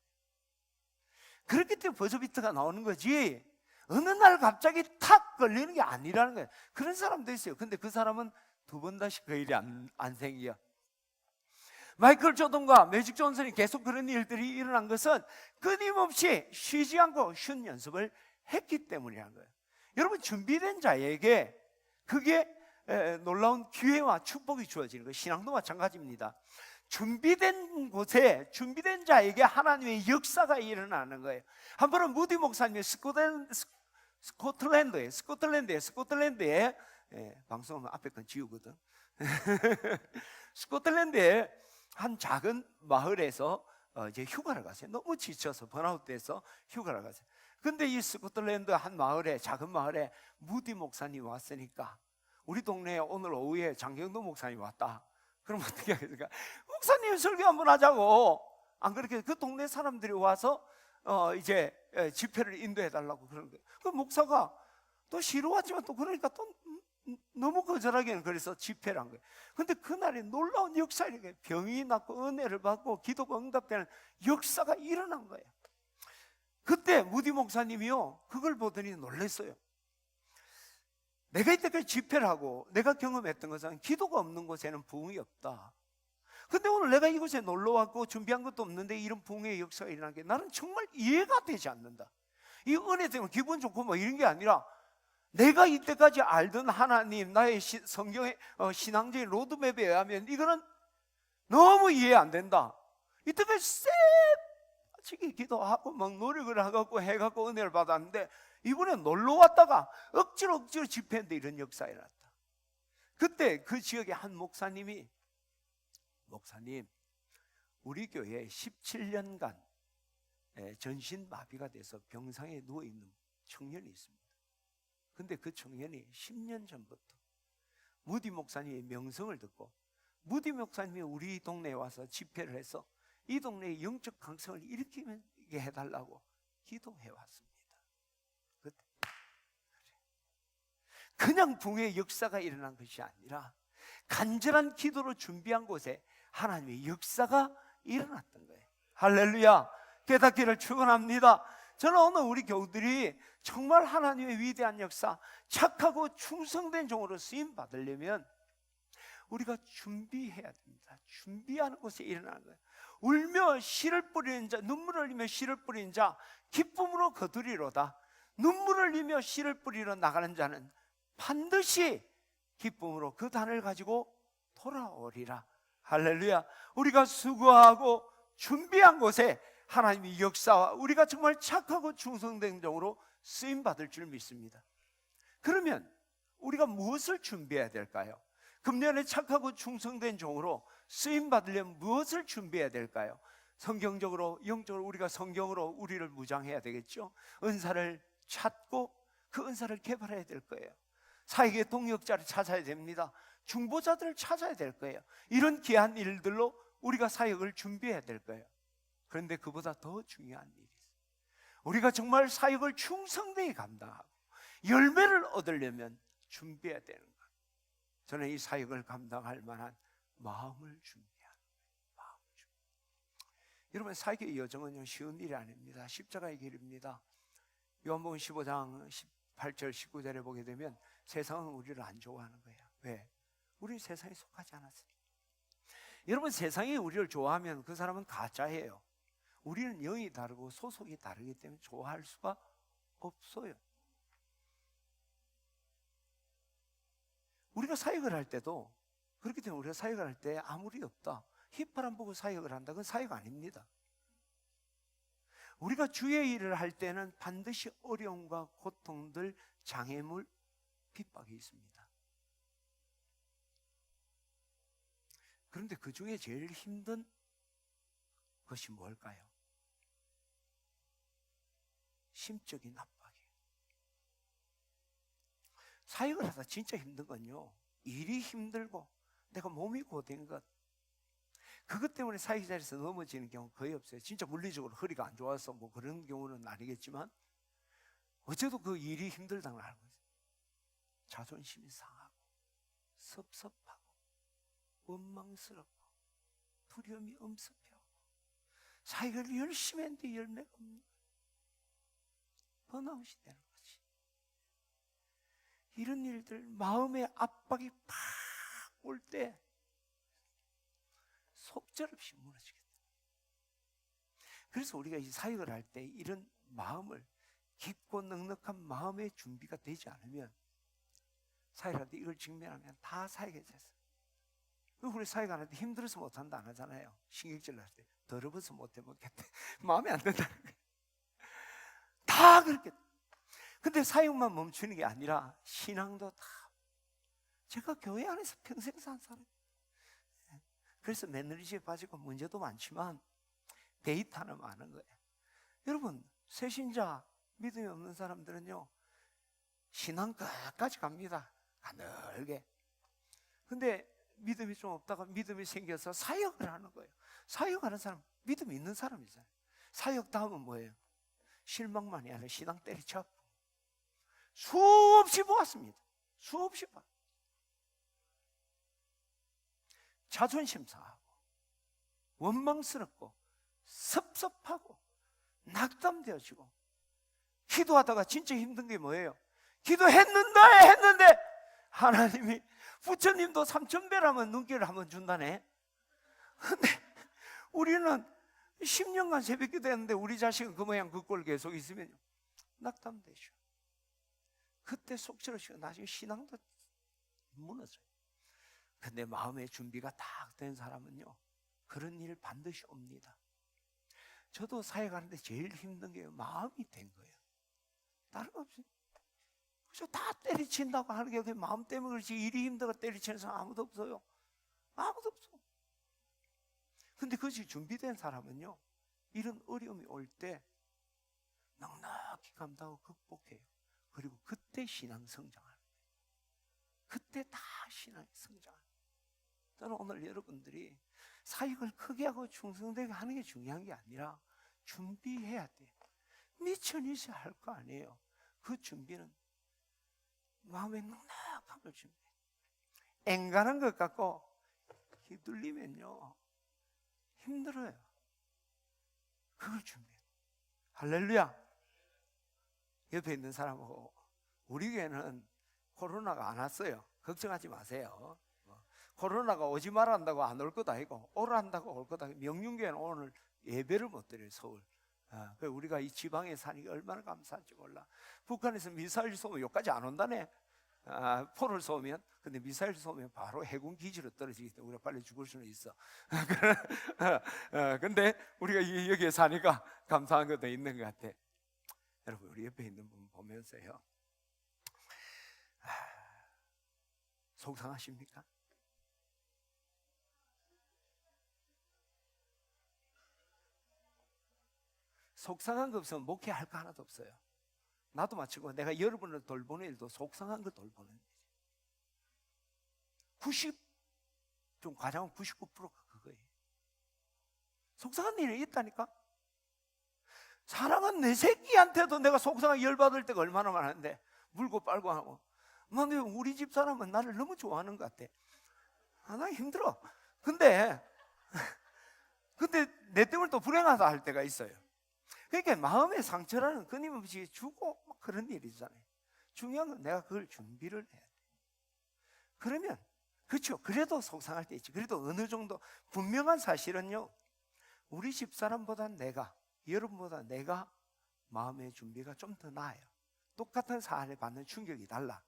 그렇기 때문에 버저비트가 나오는 거지, 어느 날 갑자기 탁 걸리는 게 아니라는 거예요. 그런 사람도 있어요. 근데 그 사람은 두 번 다시 그 일이 안 생겨. 마이클 조던과 매직 존슨이 계속 그런 일들이 일어난 것은 끊임없이 쉬지 않고 쉬운 연습을 했기 때문이라는 거예요. 여러분, 준비된 자에게 그게 놀라운 기회와 축복이 주어지는 거예요. 신앙도 마찬가지입니다. 준비된 곳에 준비된 자에게 하나님의 역사가 일어나는 거예요. 한 번은 무디 목사님이 스코틀랜드에 방송하면 앞에 건 지우거든. 스코틀랜드에 한 작은 마을에서 이제 휴가를 갔어요. 너무 지쳐서 번아웃돼서 휴가를 갔어요. 근데 이 스코틀랜드 한 마을에, 작은 마을에 무디 목사님 왔으니까 우리 동네에 오늘 오후에 장경도 목사님 왔다. 그럼 어떻게 하겠습니까? 목사님 설교 한번 하자고. 안 그렇게 그 동네 사람들이 와서 이제 집회를 인도해 달라고 그러는 거예요. 그 목사가 또 싫어하지만 또 그러니까 또 너무 거절하기는 그래서 집회를 한 거예요. 근데 그날이 놀라운 역사이에요. 병이 낫고 은혜를 받고 기도가 응답되는 역사가 일어난 거예요. 그때 무디 목사님이요, 그걸 보더니 놀랐어요. 내가 이때까지 집회를 하고 내가 경험했던 것은 기도가 없는 곳에는 부흥이 없다. 근데 오늘 내가 이곳에 놀러 왔고 준비한 것도 없는데 이런 부흥의 역사가 일어난 게 나는 정말 이해가 되지 않는다. 이 은혜 때문에 기분 좋고 뭐 이런 게 아니라 내가 이때까지 알던 하나님, 나의 성경의 신앙적인 로드맵에 의하면 이거는 너무 이해 안 된다. 이때까지 쎄지게 기도하고 막 노력을 하고 해갖고 은혜를 받았는데 이번에 놀러 왔다가 억지로 집회했는데 이런 역사가 일어났다. 그때 그 지역의 한 목사님이, 목사님, 우리 교회에 17년간 전신마비가 돼서 병상에 누워있는 청년이 있습니다. 근데 그 청년이 10년 전부터 무디 목사님의 명성을 듣고 무디 목사님이 우리 동네에 와서 집회를 해서 이 동네의 영적 강성을 일으키게 해달라고 기도해왔습니다. 그냥 붕의 역사가 일어난 것이 아니라 간절한 기도로 준비한 곳에 하나님의 역사가 일어났던 거예요. 할렐루야. 깨닫기를 축원합니다. 저는 오늘 우리 교우들이 정말 하나님의 위대한 역사, 착하고 충성된 종으로 쓰임 받으려면 우리가 준비해야 됩니다. 준비하는 곳에 일어나는 거예요. 울며 씨를 뿌리는 자, 눈물을 흘리며 씨를 뿌리는 자 기쁨으로 거두리로다. 눈물을 흘리며 씨를 뿌리러 나가는 자는 반드시 기쁨으로 그 단을 가지고 돌아오리라. 할렐루야. 우리가 수고하고 준비한 곳에 하나님의 역사와 우리가 정말 착하고 충성된 종으로 쓰임받을 줄 믿습니다. 그러면 우리가 무엇을 준비해야 될까요? 금년에 착하고 충성된 종으로 쓰임받으려면 무엇을 준비해야 될까요? 성경적으로, 영적으로 우리가 성경으로 우리를 무장해야 되겠죠. 은사를 찾고 그 은사를 개발해야 될 거예요. 사역의 동역자를 찾아야 됩니다. 중보자들을 찾아야 될 거예요. 이런 귀한 일들로 우리가 사역을 준비해야 될 거예요. 그런데 그보다 더 중요한 일이 있어요. 우리가 정말 사역을 충성되게 감당하고 열매를 얻으려면 준비해야 되는 거예요. 저는 이 사역을 감당할 만한 마음을 준비하는 거예요. 마음을 준비. 여러분, 사역의 여정은 쉬운 일이 아닙니다. 십자가의 길입니다. 요한복음 15장 18절 19절에 보게 되면 세상은 우리를 안 좋아하는 거예요. 왜? 우리 세상에 속하지 않았으니까. 여러분, 세상이 우리를 좋아하면 그 사람은 가짜예요. 우리는 영이 다르고 소속이 다르기 때문에 좋아할 수가 없어요. 우리가 사역을 할 때도 그렇기 때문에 우리가 사역을 할 때 아무리 없다, 휘파람 보고 사역을 한다, 그건 사역 아닙니다. 우리가 주의 일을 할 때는 반드시 어려움과 고통들, 장애물, 핍박이 있습니다. 그런데 그 중에 제일 힘든 것이 뭘까요? 심적인 압박이에요. 사역을 하다 진짜 힘든 건요, 일이 힘들고 내가 몸이 고된 것, 그것 때문에 사역 자리에서 넘어지는 경우 거의 없어요. 진짜 물리적으로 허리가 안 좋아서 뭐 그런 경우는 아니겠지만 어째도 그 일이 힘들다는 걸 알고 있어요. 자존심이 상하고 섭섭하고 원망스럽고 두려움이 엄습해오고 사역을 열심히 했는데 열매가 없는 거예요. 번아웃이 되는 거지. 이런 일들, 마음의 압박이 팍 올 때 속절없이 무너지겠다. 그래서 우리가 이 사역을 할 때 이런 마음을, 깊고 넉넉한 마음의 준비가 되지 않으면 사역할 때 이걸 직면하면 다 사역에 졌어요. 우리 사역 안 할 때 힘들어서 못한다 안 하잖아요. 신경질 날 때 더러워서 못해 먹겠다, 마음에 안 든다는 거예요. 다 그렇게. 근데 사역만 멈추는 게 아니라 신앙도 다. 제가 교회 안에서 평생 산 사람, 그래서 매너리즘에 빠지고 문제도 많지만 데이터는 많은 거예요. 여러분, 새신자 믿음이 없는 사람들은요, 신앙 끝까지 갑니다. 가늘게. 근데 믿음이 좀 없다가 믿음이 생겨서 사역을 하는 거예요. 사역하는 사람, 믿음이 있는 사람이잖아요. 사역 다음은 뭐예요? 실망만이 아니라 신앙 때리쳐. 수없이 보았습니다. 수없이 봐. 자존심 상하고 원망스럽고 섭섭하고 낙담되어지고, 기도하다가 진짜 힘든 게 뭐예요? 기도했는데 하나님이 부처님도 3,000배라면 눈길을 한번 준다네. 근데 우리는 10년간 새벽기도 했는데 우리 자식은 그 모양 그 꼴 계속 있으면 낙담되죠. 그때 속절없이 나중에 신앙도 무너져요. 근데 마음의 준비가 딱 된 사람은요, 그런 일 반드시 옵니다. 저도 사역하는데 제일 힘든 게 마음이 된 거예요. 다른 거 없어요. 그래서 다 때리친다고 하는 게 마음 때문에 그렇지, 일이 힘들어 때리치는 사람 아무도 없어요. 아무도 없어. 근데 그것이 준비된 사람은요, 이런 어려움이 올 때 넉넉히 감당하고 극복해요. 그리고 그때 신앙 성장하는 거예요. 그때 다 신앙이 성장하는 거예요. 저는 오늘 여러분들이 사역을 크게 하고 충성되게 하는 게 중요한 게 아니라 준비해야 돼요. 미천이서 할 거 아니에요. 그 준비는 마음의 넉넉함을 준비해요. 앵간한 것 같고 휘둘리면요 힘들어요. 그걸 준비해요. 할렐루야. 옆에 있는 사람하고, 우리 교회는 코로나가 안 왔어요. 걱정하지 마세요. 코로나가 오지 말란다고 안 올 것도 아니고 오란다고 올 것도 아니고, 명륜교회는 오늘 예배를 못 드려요. 서울. 우리가 이 지방에 사니까 얼마나 감사한지 몰라. 북한에서 미사일 쏘면 여기까지 안 온다네. 포를 쏘면. 근데 미사일 쏘면 바로 해군 기지로 떨어지기 때문에 우리가 빨리 죽을 수는 있어. 근데 우리가 여기에 사니까 감사한 것도 있는 것 같아. 여러분, 우리 옆에 있는 분 보면서요, 속상하십니까? 속상한 거 없으면 목회할 거 하나도 없어요. 나도 마치고 내가 여러분을 돌보는 일도 속상한 걸 돌보는 일이지. 90, 좀 과장은 99%가 그거예요. 속상한 일이 있다니까. 사랑은 내 새끼한테도 내가 속상하게 열받을 때가 얼마나 많은데, 물고 빨고 하고. 근데 우리 집 사람은 나를 너무 좋아하는 것 같아. 나 힘들어. 근데 내 때문에 또 불행하다 할 때가 있어요. 그러니까 마음의 상처라는 끊임없이 주고 그런 일이잖아요. 중요한 건 내가 그걸 준비를 해야 돼. 그러면, 그렇죠, 그래도 속상할 때 있지. 그래도 어느 정도 분명한 사실은요, 우리 집사람보다 여러분보다 내가 마음의 준비가 좀 더 나아요. 똑같은 사안에 받는 충격이 달라.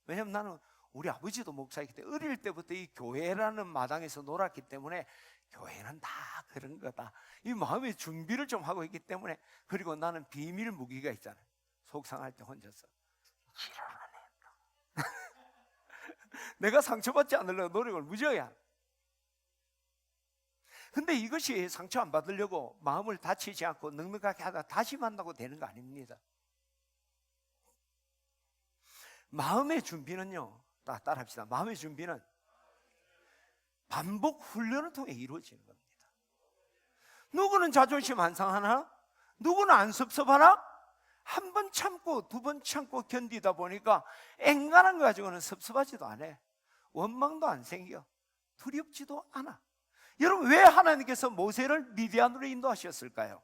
왜냐하면 나는 우리 아버지도 목사이기 때문에 어릴 때부터 이 교회라는 마당에서 놀았기 때문에 교회는 다 그런 거다, 이 마음의 준비를 좀 하고 있기 때문에. 그리고 나는 비밀 무기가 있잖아요. 속상할 때 혼자서 지랄하네. 내가 상처받지 않으려고 노력을 무지하게 하는. 근데 이것이 상처 안 받으려고 마음을 다치지 않고 넉넉하게 하다 다시 만나고 되는 거 아닙니다. 마음의 준비는요, 따라합시다. 마음의 준비는 반복 훈련을 통해 이루어지는 겁니다. 누구는 자존심 안 상하나? 누구는 안 섭섭하나? 한 번 참고 두 번 참고 견디다 보니까 앵간한 거 가지고는 섭섭하지도 않아. 원망도 안 생겨. 두렵지도 않아. 여러분, 왜 하나님께서 모세를 미디안으로 인도하셨을까요?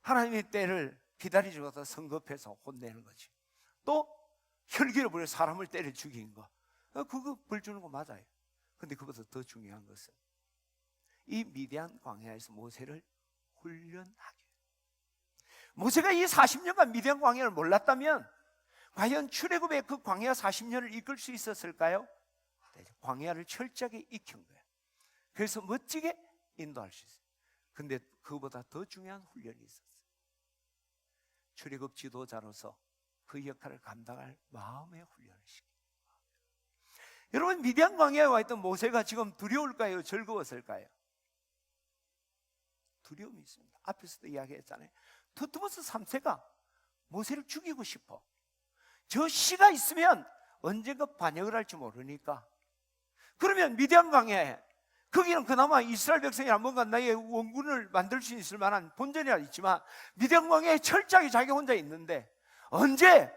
하나님의 때를 기다리지 성급해서 혼내는 거지. 또 혈기를 부려 사람을 때려 죽인 거, 그거 벌 주는 거 맞아요. 근데 그보다 더 중요한 것은 이 미디안 광야에서 모세를 훈련하게. 모세가 이 40년간 미디안 광야를 몰랐다면 과연 출애굽의 그 광야 40년을 이끌 수 있었을까요? 광야를 철저하게 익힌 거예요. 그래서 멋지게 인도할 수 있어요. 근데 그보다 더 중요한 훈련이 있었어요. 출애굽 지도자로서 그 역할을 감당할 마음의 훈련을 시킵니다. 여러분, 미디안 광야에 와 있던 모세가 지금 두려울까요? 즐거웠을까요? 두려움이 있습니다. 앞에서도 이야기했잖아요. 두트모스 3세가 모세를 죽이고 싶어. 저 씨가 있으면 언젠가 반역을 할지 모르니까. 그러면 미디안강에, 거기는 그나마 이스라엘 백성이 뭔가 나의 원군을 만들 수 있을 만한 본전이라 있지만 미디안강에 철저하게 자기 혼자 있는데 언제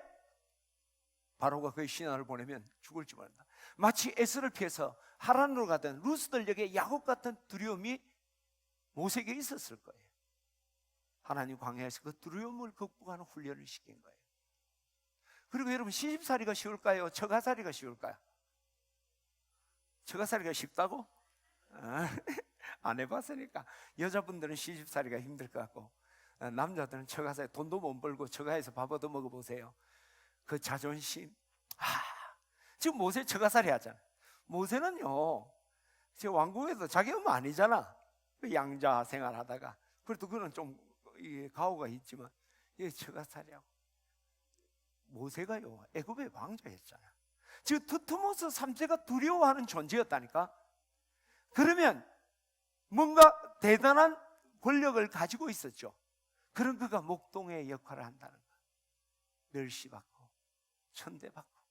바로가 그의 신하를 보내면 죽을지 모른다. 마치 에스를 피해서 하란으로 가던 루스들에게 야곱 같은 두려움이 모세에게 있었을 거예요. 하나님 광야에서 그 두려움을 극복하는 훈련을 시킨 거예요. 그리고 여러분, 시집살이가 쉬울까요? 처가살이가 쉬울까요? 처가살이가 쉽다고? 안 해봤으니까. 여자분들은 시집살이가 힘들 것 같고, 남자들은 처가살이, 돈도 못 벌고 처가에서 밥 얻어 먹어보세요. 그 자존심. 지금 모세 처가살이 하잖아. 모세는요, 지금 왕궁에서 자기 엄마 아니잖아. 그 양자 생활하다가. 그래도 그는 좀 가오가 있지만 이게 처가살이하고. 모세가요, 애굽의 왕자였잖아. 지금 두트모스 3세가 두려워하는 존재였다니까. 그러면 뭔가 대단한 권력을 가지고 있었죠. 그런 그가 목동의 역할을 한다는 거야. 멸시받고 천대받고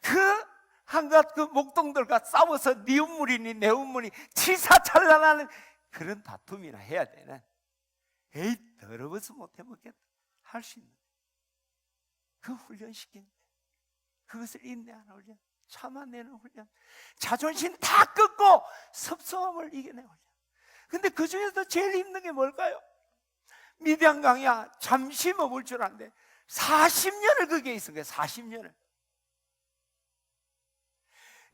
그 한갓 그 목동들과 싸워서 네 운물이니 내 운물이 치사찬란하는 그런 다툼이나 해야 되는, 에이 더러워서 못해 먹겠다 할 수 있는 그 훈련시킨 거예요. 그것을 인내하는 훈련, 참아내는 훈련, 자존심 다 꺾고 섭섭함을 이겨내는 훈련. 근데 그 중에서 제일 힘든 게 뭘까요? 미디안 강야 잠시 머물 줄 아는데 40년을 거기에 있은 거예요. 40년을.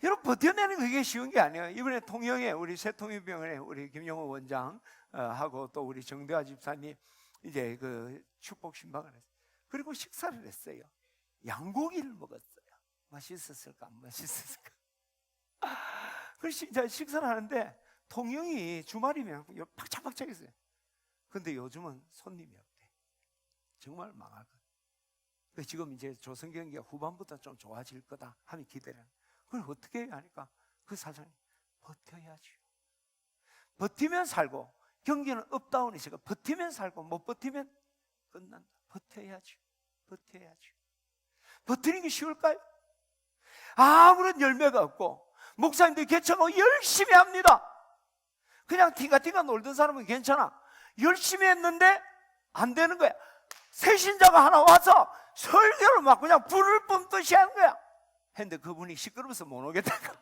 여러분, 버텨내는 그게 쉬운 게 아니에요. 이번에 통영에 우리 새통일병원에 우리 김영호 원장 하고 또 우리 정대화 집사님 이제 그 축복 신방을 했어요. 그리고 식사를 했어요. 양고기를 먹었어요. 맛있었을까 안 맛있었을까? 그래서 이제 식사를 하는데 통영이 주말이면 팍짝팍짝 했어요. 근데 요즘은 손님이 없대. 정말 망할 거다. 지금 이제 조선경기가 후반부터 좀 좋아질 거다 하면 기대를 하는. 그걸 어떻게 해야 하니까 그 사장님, 버텨야죠. 버티면 살고, 경기는 업다운이 있으니까 버티면 살고 못 버티면 끝난다. 버텨야죠. 버텨야죠. 버티는 게 쉬울까요? 아무런 열매가 없고 목사님들이 개척하고 열심히 합니다. 그냥 팅가팅가 놀던 사람은 괜찮아. 열심히 했는데 안 되는 거야. 새신자가 하나 와서 설교를 막 그냥 불을 뿜듯이 하는 거야. 했는데 그분이 시끄러워서 못 오겠다고.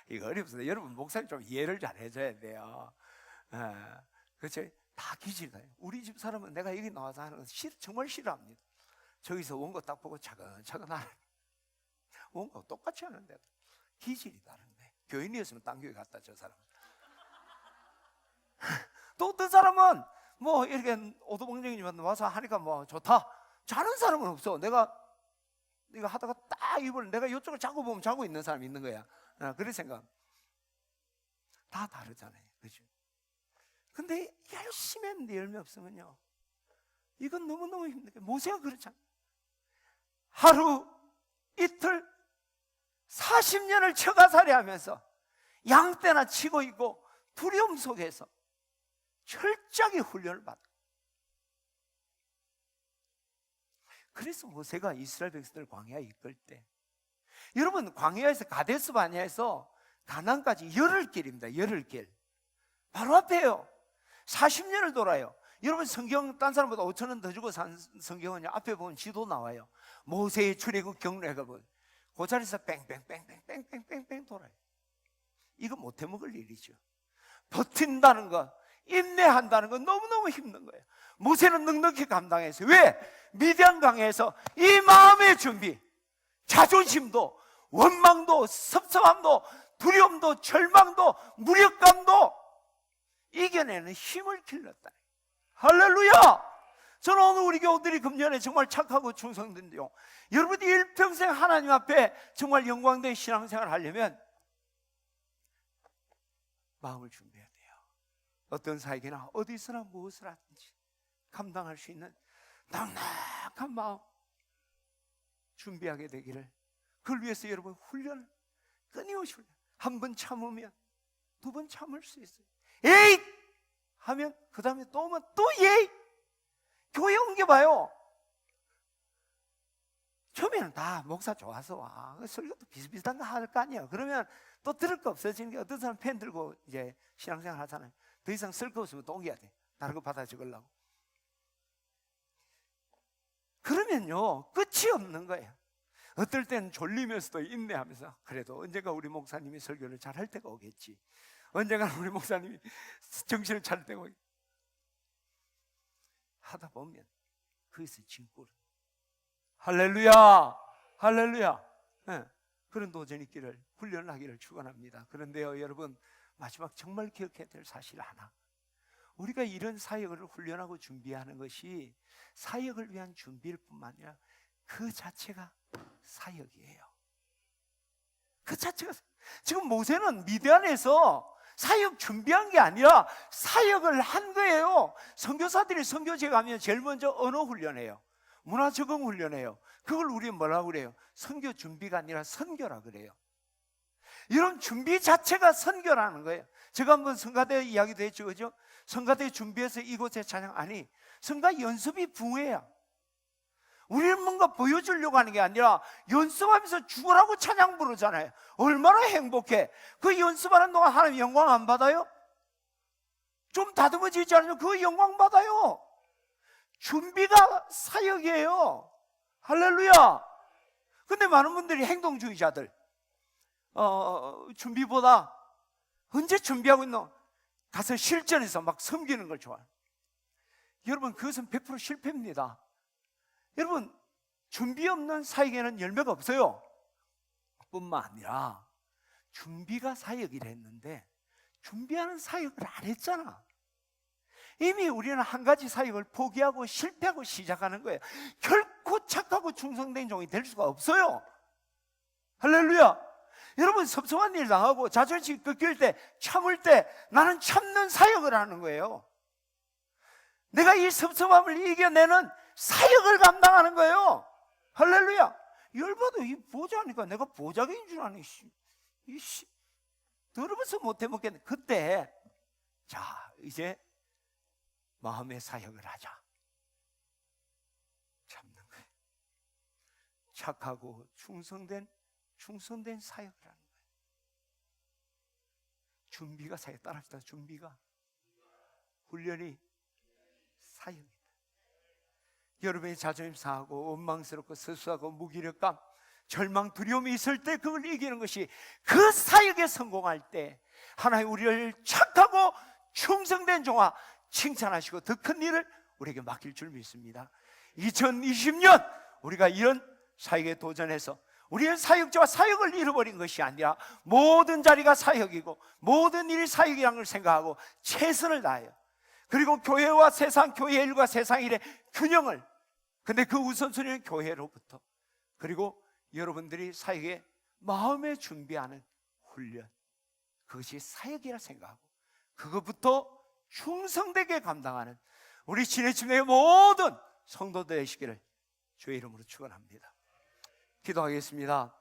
이거 어렵습니다. 여러분, 목사님 좀 이해를 잘 해줘야 돼요. 그렇죠? 다 기질이에요. 우리 집 사람은 내가 여기 나와서 하는 거 정말 싫어합니다. 저기서 원고 딱 보고 차근차근 하는, 원고 똑같이 하는데 기질이 다른데. 교인이었으면 딴 교회 갔다, 저 사람은. 또 어떤 사람은 뭐 이렇게 오도방정이지만 와서 하니까 뭐 좋다. 자는 사람은 없어. 내가 이거 하다가 딱 입을, 내가 이쪽을 자고 보면 자고 있는 사람이 있는 거야. 그런 생각. 다 다르잖아요. 그죠? 근데 열심히 했는데 열매 없으면요, 이건 너무너무 힘든 거예요. 모세가 그렇잖아. 하루, 이틀, 40년을 처가살이 하면서 양떼나 치고 있고 두려움 속에서 철저하게 훈련을 받아. 그래서 모세가 이스라엘 백성들을 광야에 이끌 때, 여러분, 광야에서 가데스 바네아에서 가나안까지 열흘 길입니다. 열흘 길. 바로 앞에요. 40년을 돌아요. 여러분, 성경 딴 사람보다 5,000원 더 주고 산 성경은 앞에 보면 지도 나와요. 모세의 출애굽 경로해가 보면 그 자리에서 뺑뺑뺑뺑뺑뺑뺑뺑 돌아요. 이거 못해 먹을 일이죠. 버틴다는 거, 인내한다는 건 너무너무 힘든 거예요. 모세는 넉넉히 감당했어요. 왜? 미디안 강에서 이 마음의 준비, 자존심도, 원망도, 섭섭함도, 두려움도, 절망도, 무력감도 이겨내는 힘을 길렀다. 할렐루야! 저는 오늘 우리 교우들이 금년에 정말 착하고 충성된데요, 여러분이 일평생 하나님 앞에 정말 영광된 신앙생활을 하려면 마음을 준비해야 돼요. 어떤 사역이나 어디서나 무엇을 하든지 감당할 수 있는 넉넉한 마음 준비하게 되기를, 그걸 위해서 여러분 훈련을, 끊임없이 훈련. 한 번 참으면 두 번 참을 수 있어요. 에잇! 하면 그 다음에 또 오면 또 예! 교회 옮겨봐요. 처음에는 다 목사 좋아서 와. 설교도 비슷비슷한 거 할 거 아니에요. 그러면 또 들을 거 없어지는 게, 어떤 사람 펜 들고 이제 신앙생활 하잖아요. 더 이상 쓸 거 없으면 또 옮겨야 돼. 다른 거 받아 적으려고. 그러면요, 끝이 없는 거예요. 어떨 땐 졸리면서도 인내하면서, 그래도 언젠가 우리 목사님이 설교를 잘 할 때가 오겠지. 언젠가 우리 목사님이 정신을 차릴 때가 오겠지. 하다 보면 거기서 진꿀. 할렐루야, 할렐루야. 네, 그런 도전 있기를, 훈련하기를 축원합니다. 그런데요, 여러분, 마지막 정말 기억해야 될 사실 하나. 우리가 이런 사역을 훈련하고 준비하는 것이 사역을 위한 준비일 뿐만 아니라 그 자체가 사역이에요. 그 자체가. 지금 모세는 미디안에서 사역 준비한 게 아니라 사역을 한 거예요. 선교사들이 선교지에 가면 제일 먼저 언어 훈련해요. 문화 적응 훈련해요. 그걸 우리 뭐라고 그래요? 선교 준비가 아니라 선교라 그래요. 이런 준비 자체가 선교라는 거예요. 제가 한번 성가대 이야기도 했죠, 그죠? 성가대 준비해서 이곳에 찬양, 아니, 성가 연습이 부회야. 우리는 뭔가 보여주려고 하는 게 아니라 연습하면서 죽으라고 찬양 부르잖아요. 얼마나 행복해. 그 연습하는 동안 하나님 영광 안 받아요? 좀 다듬어지지 않으면 그 영광 받아요. 준비가 사역이에요. 할렐루야. 근데 많은 분들이 행동주의자들, 준비보다 언제 준비하고 있노? 가서 실전에서 막 섬기는 걸 좋아해요. 여러분, 그것은 100% 실패입니다. 여러분, 준비 없는 사역에는 열매가 없어요. 뿐만 아니라 준비가 사역이라 했는데 준비하는 사역을 안 했잖아. 이미 우리는 한 가지 사역을 포기하고 실패하고 시작하는 거예요. 결코 착하고 충성된 종이 될 수가 없어요. 할렐루야. 여러분, 섭섭한 일 당하고 자존심 꺾일 때, 참을 때 나는 참는 사역을 하는 거예요. 내가 이 섭섭함을 이겨내는 사역을 감당하는 거예요. 할렐루야. 열받아. 이 보자니까 내가 보자기인 줄 아니. 더러워서 못 해먹겠네. 그때 자, 이제 마음의 사역을 하자. 참는 거예요. 착하고 충성된 사역을 하는 거예요. 준비가 사역. 따라합시다. 준비가, 훈련이 사역입니다. 여러분이 자존심 상하고 원망스럽고 서수하고 무기력감, 절망, 두려움이 있을 때 그걸 이기는 것이 그 사역에 성공할 때 하나님 우리를 착하고 충성된 종아 칭찬하시고 더 큰 일을 우리에게 맡길 줄 믿습니다. 2020년 우리가 이런 사역에 도전해서 우리는 사역자와 사역을 잃어버린 것이 아니라 모든 자리가 사역이고 모든 일이 사역이라는 걸 생각하고 최선을 다해요. 그리고 교회와 세상, 교회 일과 세상 일의 균형을, 근데 그 우선순위는 교회로부터, 그리고 여러분들이 사역에 마음에 준비하는 훈련, 그것이 사역이라 생각하고 그것부터 충성되게 감당하는 우리 진해침의 모든 성도들 되시기를 주의 이름으로 축원합니다. 기도하겠습니다.